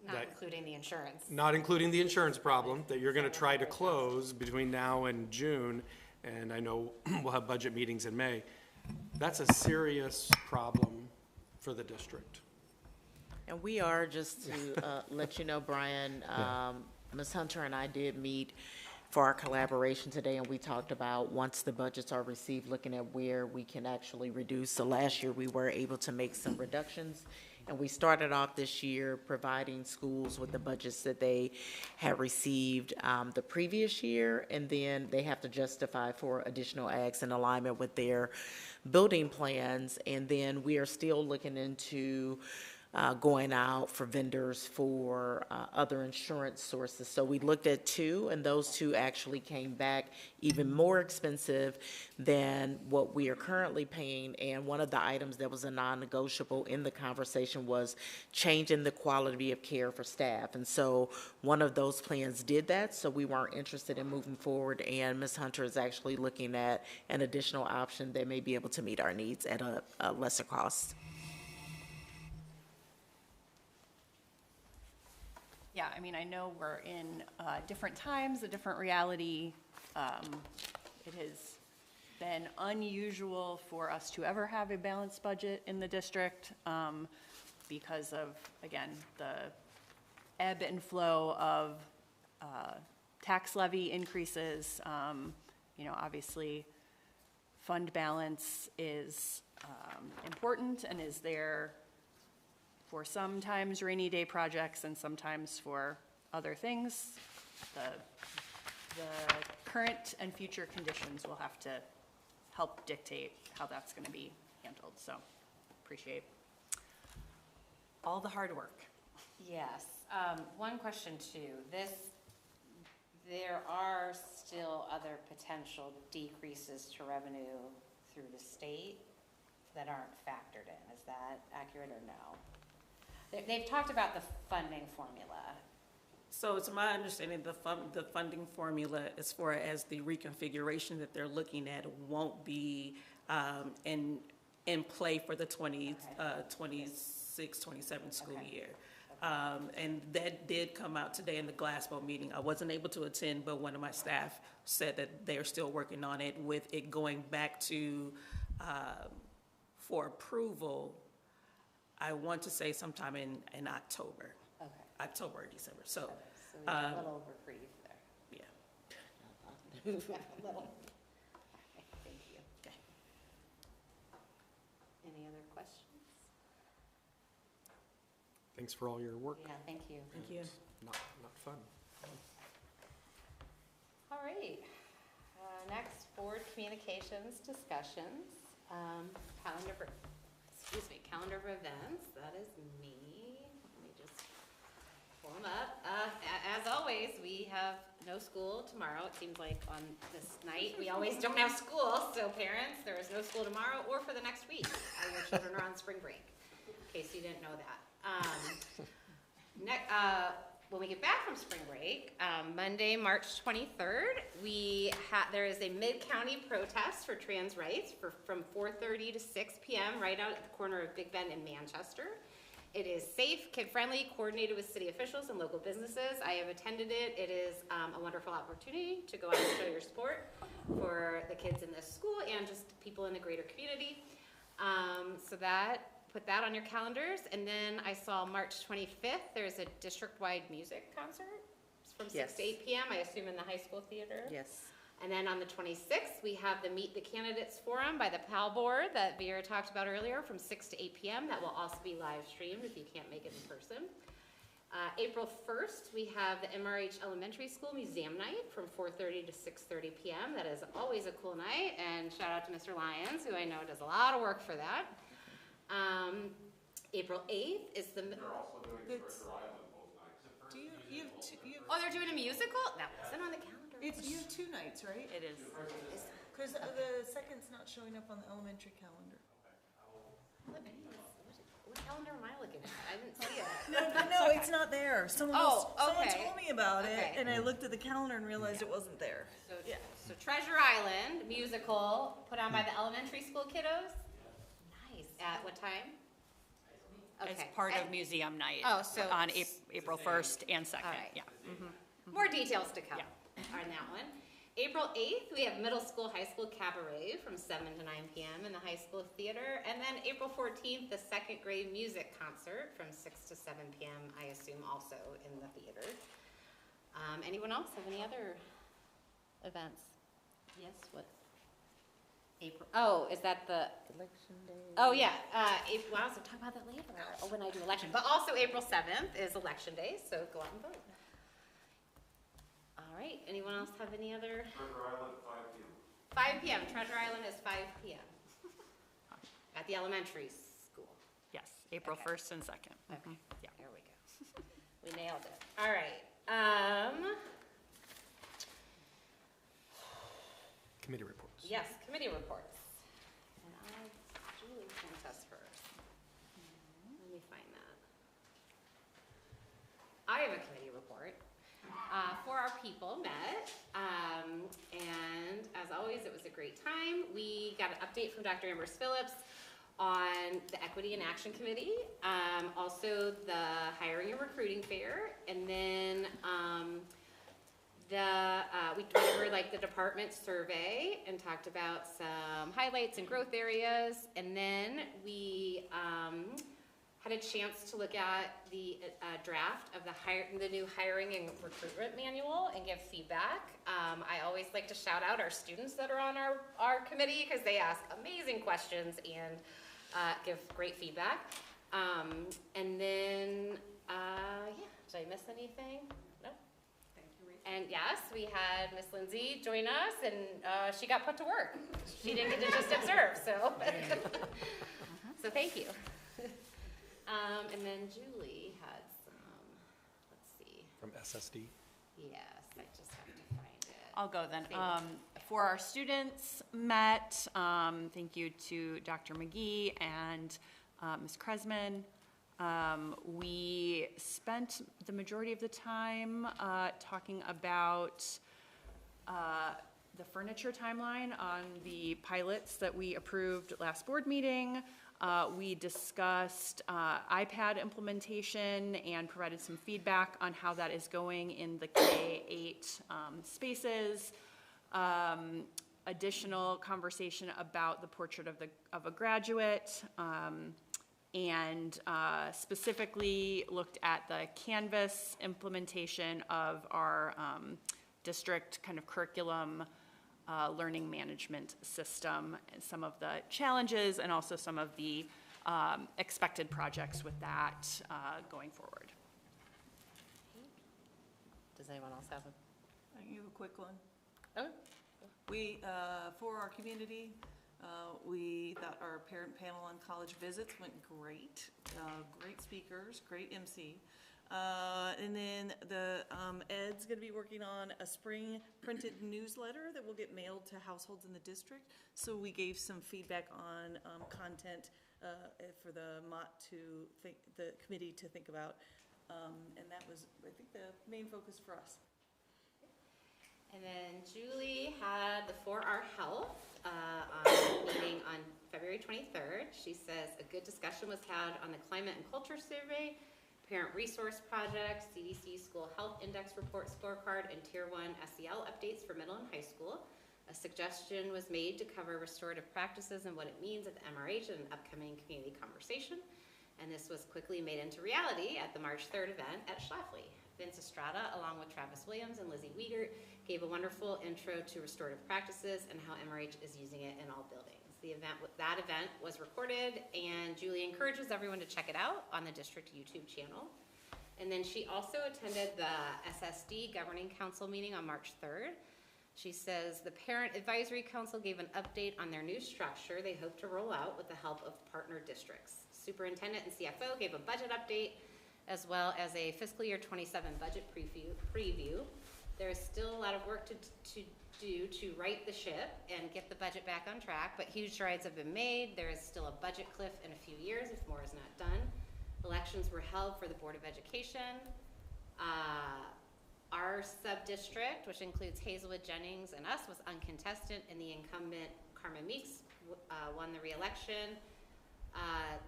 Not including the insurance. Not including the insurance problem that you're going to try to close between now and June, and I know we'll have budget meetings in May. That's a serious problem for the district. And we are, just to let you know, Brian, Ms. Hunter and I did meet for our collaboration today, and we talked about, once the budgets are received, looking at where we can actually reduce. So last year, we were able to make some reductions, and we started off this year providing schools with the budgets that they had received the previous year, and then they have to justify for additional acts in alignment with their building plans. And then we are still looking into going out for vendors for other insurance sources. So we looked at two, and those two actually came back even more expensive than what we are currently paying. And one of the items that was a non-negotiable in the conversation was changing the quality of care for staff. And so one of those plans did that, so we weren't interested in moving forward. And Ms. Hunter is actually looking at an additional option that may be able to meet our needs at a lesser cost. Yeah, I mean, I know we're in different times, a different reality. It has been unusual for us to ever have a balanced budget in the district because of, again, the ebb and flow of tax levy increases. You know, obviously, fund balance is important and is there for sometimes rainy day projects and sometimes for other things. The current and future conditions will have to help dictate how that's going to be handled. So appreciate all the hard work. Yes. One question too. There are still other potential decreases to revenue through the state that aren't factored in. Is that accurate or no? They've talked about the funding formula. So it's my understanding the funding formula as far as the reconfiguration that they're looking at won't be in play for the 26-27 school year. And that did come out today in the Glassboro meeting. I wasn't able to attend, but one of my staff said that they're still working on it, with it going back to for approval. I want to say sometime in October. Okay. October or December. So, So we have a little reprieve there. Yeah. A little. Okay, thank you. Okay. Any other questions? Thanks for all your work. Yeah, thank you. Thank you. Not fun. All right. Next, board communications discussions. Calendar of events. That is me. Let me just pull them up. As always, we have no school tomorrow. It seems like on this night we always don't have school. So parents, there is no school tomorrow or for the next week. Your children are on spring break, in case you didn't know that. When we get back from spring break, Monday, March 23rd, there is a mid-county protest for trans rights from 4:30 to 6 p.m. right out at the corner of Big Bend and Manchester. It is safe, kid-friendly, coordinated with city officials and local businesses. I have attended it. It is a wonderful opportunity to go out and show your support for the kids in this school and just people in the greater community. Put that on your calendars. And then I saw March 25th, there's a district-wide music concert from 6 to 8 p.m., I assume in the high school theater. Yes. And then on the 26th, we have the Meet the Candidates Forum by the PAL Board that Vera talked about earlier from 6 to 8 p.m. That will also be live streamed if you can't make it in person. April 1st, we have the MRH Elementary School Museum Night from 4:30 to 6:30 p.m. That is always a cool night, and shout out to Mr. Lyons, who I know does a lot of work for that. April 8th is the... They're also doing Treasure Island both nights. Oh, they're doing a musical? That wasn't on the calendar. You have 2 nights, right? It is. Because the second's not showing up on the elementary calendar. What calendar am I looking at? I didn't see it. No, it's not there. Someone told me about Okay. it, and I looked at the calendar and realized it wasn't there. So Treasure Island musical put on by the elementary school kiddos. Nice. At what time? As part of museum night. Oh, so on April 1st and 2nd. All right. Yeah. More details to come on that one. April 8th, we have middle school, high school cabaret from 7 to 9 p.m. in the high school theater. And then April 14th, the second grade music concert from 6 to 7 p.m., I assume also in the theater. Anyone else have any other events? Yes, what? April, oh, is that the? Election day. Oh, yeah, well, I was gonna talk about that later, when I do election. But also April 7th is election day, so go out and vote. All right, anyone else have any other? Treasure Island, 5 p.m. 5 p.m., Treasure Island is 5 p.m. At the elementary school. Yes, April Okay. 1st and 2nd. Okay, Yeah. there we go. We nailed it. All right. Committee reports. Yes, committee reports. And Julie sent us hers. Let me find that. I have a committee report. For our people met, and as always, it was a great time. We got an update from Dr. Ambrose Phillips on the Equity and Action Committee, also the hiring and recruiting fair, and then we went over like the department survey and talked about some highlights and growth areas, and then we had a chance to look at the draft of the new hiring and recruitment manual and give feedback. I always like to shout out our students that are on our committee because they ask amazing questions and give great feedback. And then, yeah, did I miss anything? No? Thank you, Rachel. And yes, we had Miss Lindsay join us, and she got put to work. She didn't get to just observe, so. So thank you. And then Julie had some, let's see. From SSD. Yes, I just have to find it. I'll go then. Thank you. For our students met, thank you to Dr. McGee and Ms. Kresman. We spent the majority of the time talking about the furniture timeline on the pilots that we approved last board meeting. We discussed iPad implementation and provided some feedback on how that is going in the K-8 spaces. Additional conversation about the portrait of a graduate, and specifically looked at the Canvas implementation of our district kind of curriculum learning management system, and some of the challenges and also some of the expected projects with that going forward. Does anyone else have I can give a quick one. Oh. We, for our community, we thought our parent panel on college visits went great. Great speakers, great MC. And then the Ed's going to be working on a spring printed newsletter that will get mailed to households in the district. So we gave some feedback on content for the the committee to think about. And that was, I think, the main focus for us. And then Julie had the For Our Health meeting on February 23rd. She says a good discussion was had on the Climate and Culture Survey, Parent Resource Project, CDC School Health Index Report Scorecard, and Tier 1 SEL updates for middle and high school. A suggestion was made to cover restorative practices and what it means at the MRH at an upcoming community conversation. And this was quickly made into reality at the March 3rd event at Schlafly. Vince Estrada, along with Travis Williams and Lizzie Wiegert, gave a wonderful intro to restorative practices and how MRH is using it in all buildings. That event was recorded, and Julie encourages everyone to check it out on the district YouTube channel. And then she also attended the SSD Governing Council meeting on March 3rd. She says the Parent Advisory Council gave an update on their new structure they hope to roll out with the help of partner districts. Superintendent and CFO gave a budget update as well as a fiscal year 27 budget preview. There is still a lot of work to do to right the ship and get the budget back on track, but huge strides have been made. There is still a budget cliff in a few years if more is not done. Elections were held for the Board of Education. Our sub-district, which includes Hazelwood, Jennings, and us, was uncontested, and the incumbent Carmen Meeks won the re-election.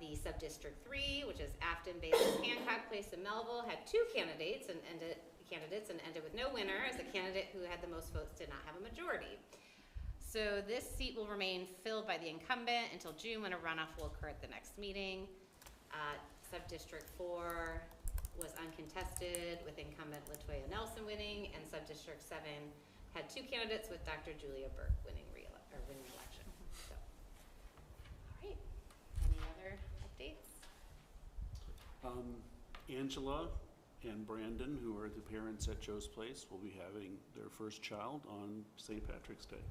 The sub-district 3, which is Afton, Basis, Hancock Place, and Melville, had 2 candidates and ended candidates and ended with no winner, as the candidate who had the most votes did not have a majority. So this seat will remain filled by the incumbent until June, when a runoff will occur at the next meeting. Sub-District 4 was uncontested, with incumbent Latoya Nelson winning, and Sub-District 7 had 2 candidates, with Dr. Julia Burke winning election. So, all right. Any other updates? Angela and Brandon, who are the parents at Joe's Place, will be having their first child on St. Patrick's Day.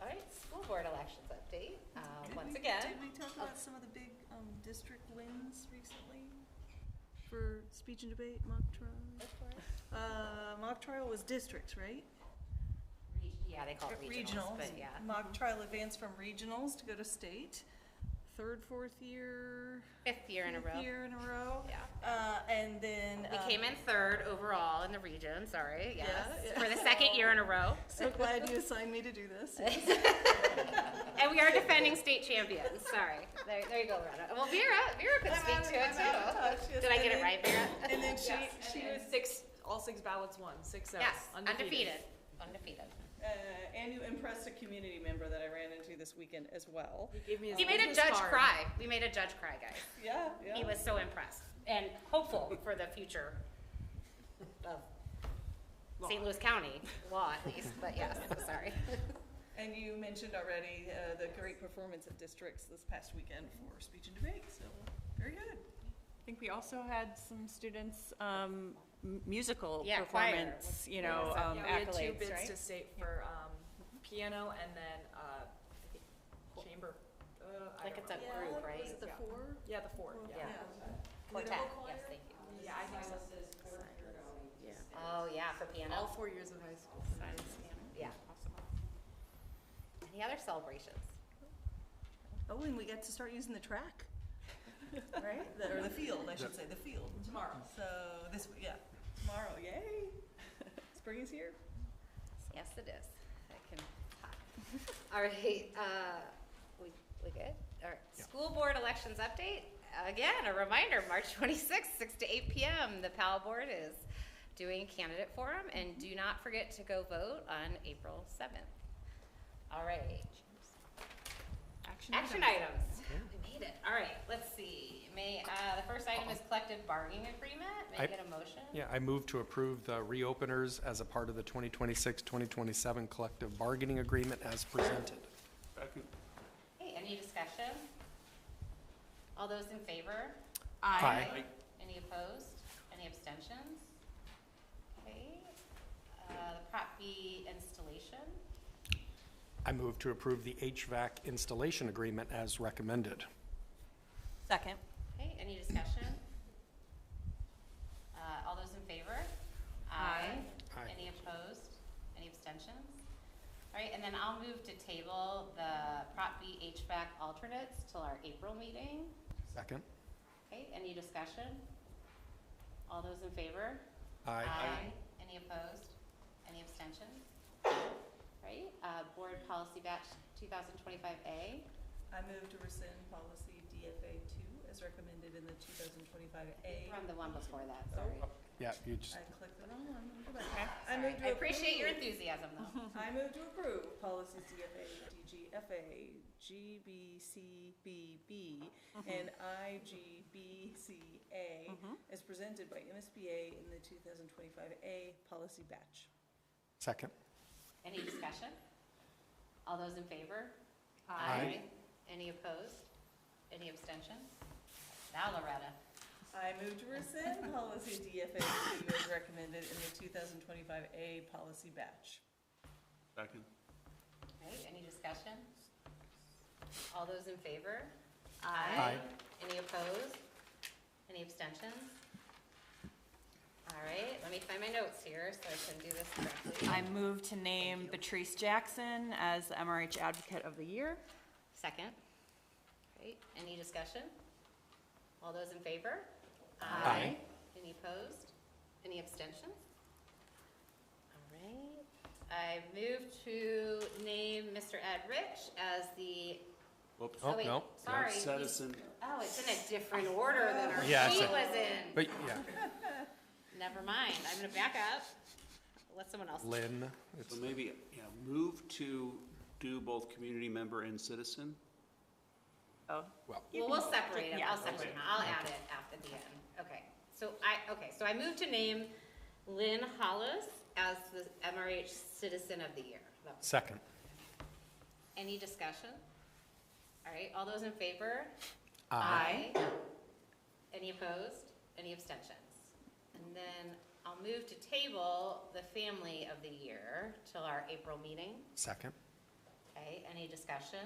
All right, school board elections update. Once again. Did we talk about some of the big district wins recently for speech and debate, mock trial? Mock trial was districts, right? Yeah, they call it regionals, but yeah. Mock trial advanced from regionals to go to state. Third, fourth year. Fifth year in a row. Fifth year in a row. Yeah. And then. We came in third overall in the region, sorry, yes. Yeah. For the second year in a row. So glad you assigned me to do this. And we are defending state champions, sorry. There you go, Loretta. Well, Vera could speak to it too. Did I get it right, Vera? And then she was all 6 ballots won, 6-0. Yes, undefeated. And you impressed a community member that I ran into this weekend as well. He made a judge cry. We made a judge cry, guys. Yeah. He was so impressed and hopeful for the future of St. Louis County law, at least. But yes, sorry. And you mentioned already the great performance of districts this past weekend for speech and debate. So very good. I think we also had some students musical choir. performance, we had 2 accolades, bids right? to state for piano and then chamber. Like it's a group, right? Was it the 4? Yeah, the 4. Yeah. Quartet, yes, thank you. Yeah, I think so. Oh, yeah, for piano. All 4 years of high school. Yeah, awesome. Any other celebrations? Oh, and we got to start using the track. Right? Or the field, I should say, the field. Tomorrow. So tomorrow, yay. Spring is here. Yes, it is. I can talk. All right, we good? All right, school board elections update. Again, a reminder, March 26th, 6 to 8 p.m. The PAL board is doing candidate forum, and do not forget to go vote on April 7th. All right. Action items. We made it. All right, let's see. The first item is collective bargaining agreement. May I get a motion? Yeah, I move to approve the reopeners as a part of the 2026-2027 collective bargaining agreement as presented. Second. Okay, any discussion? All those in favor? Aye. Any opposed? Any abstentions? Okay. The Prop B installation. I move to approve the HVAC installation agreement as recommended. Second. Okay, any discussion? All those in favor? Aye. Any opposed? Any abstentions? All right, and then I'll move to table the Prop B HVAC alternates till our April meeting. Second. Okay, any discussion? All those in favor? Aye. Any opposed? Any abstentions? Right, board policy batch 2025A. I move to rescind policy DFA 2 as recommended in the 2025A. From the one before that, sorry. Yeah, you just. I clicked the wrong one. Let me go back. Sorry. I appreciate your enthusiasm, though. I move to approve policies DFA, DGFA, GBCBB, and IGBCA as presented by MSBA in the 2025A policy batch. Second. Any discussion? All those in favor? Aye. Any opposed? Any abstentions? Now, Loretta. I move to rescind policy DFA 2 as recommended in the 2025A policy batch. Second. Okay, any discussion? All those in favor? Aye. Any opposed? Any abstentions? All right, let me find my notes here so I can do this correctly. I move to name Patrice Jackson as the MRH Advocate of the Year. Second. Great, any discussion? All those in favor? Aye. Any opposed? Any abstentions? All right. I move to name Mr. Ed Rich as the Whoops. Oh, wait, no. sorry. Citizen. Oh, it's in a different order than our Yeah, sheet it's a- was in. But, yeah, Never mind, I'm gonna back up. Let someone else. Lynn. So maybe, move to do both community member and citizen? Oh. Well, Well, we'll separate them, Yeah. I'll separate them, I'll add it after the end. Okay, so I move to name Lynn Hollis as the MRH Citizen of the Year. second. Any discussion? All right, all those in favor? Aye. Any opposed? Any abstentions? And then I'll move to table the Family of the Year till our April meeting. Second. Okay, any discussion?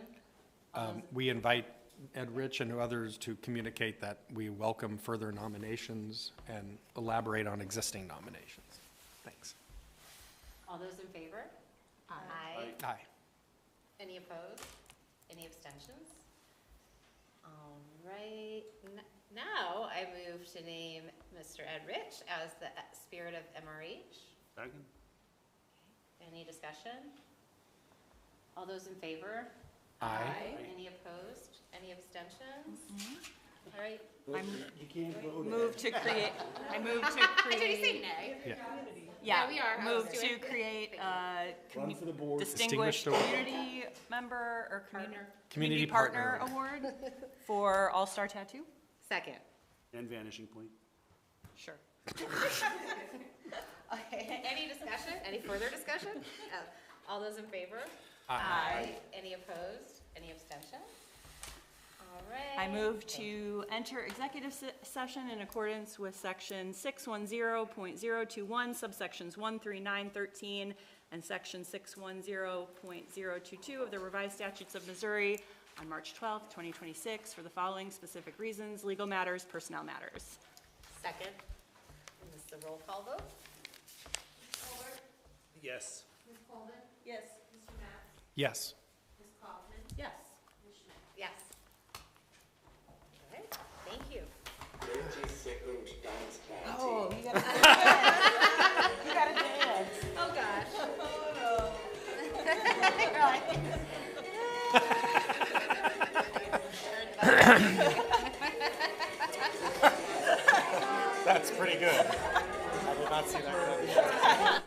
We invite Ed Rich and others to communicate that we welcome further nominations and elaborate on existing nominations. Thanks. All those in favor? Aye. Aye. Any opposed? Any abstentions? All right, now I move to name Mr. Ed Rich as the Spirit of MRH. Second? Any discussion? All those in favor? Aye. Any opposed? Any abstentions? All right. You can't vote. Move to create, I move to Did you say create, nay? Yeah. yeah, we are. move Oh, to do it. create Run for the board. distinguished Distinguished community member or Partner. community partner award for All Star Tattoo. Second. And Vanishing Point? Sure. Okay, any discussion? Any further discussion? All those in favor? Aye. Any opposed? Any abstentions? All right. I move to enter executive session in accordance with section 610.021, subsections 1 through 913, and section 610.022 of the revised statutes of Missouri on March 12th, 2026, for the following specific reasons: legal matters, personnel matters. Second. And this is the roll call vote. Yes. Ms. Coleman? Yes. Mr. Matt? Yes. Ms. Kaufman? Yes. Ms. Schmidt? Yes. All right, thank you. 30-second dance party. Oh, you gotta you gotta dance. Oh, gosh. That's pretty good. I did not see that coming.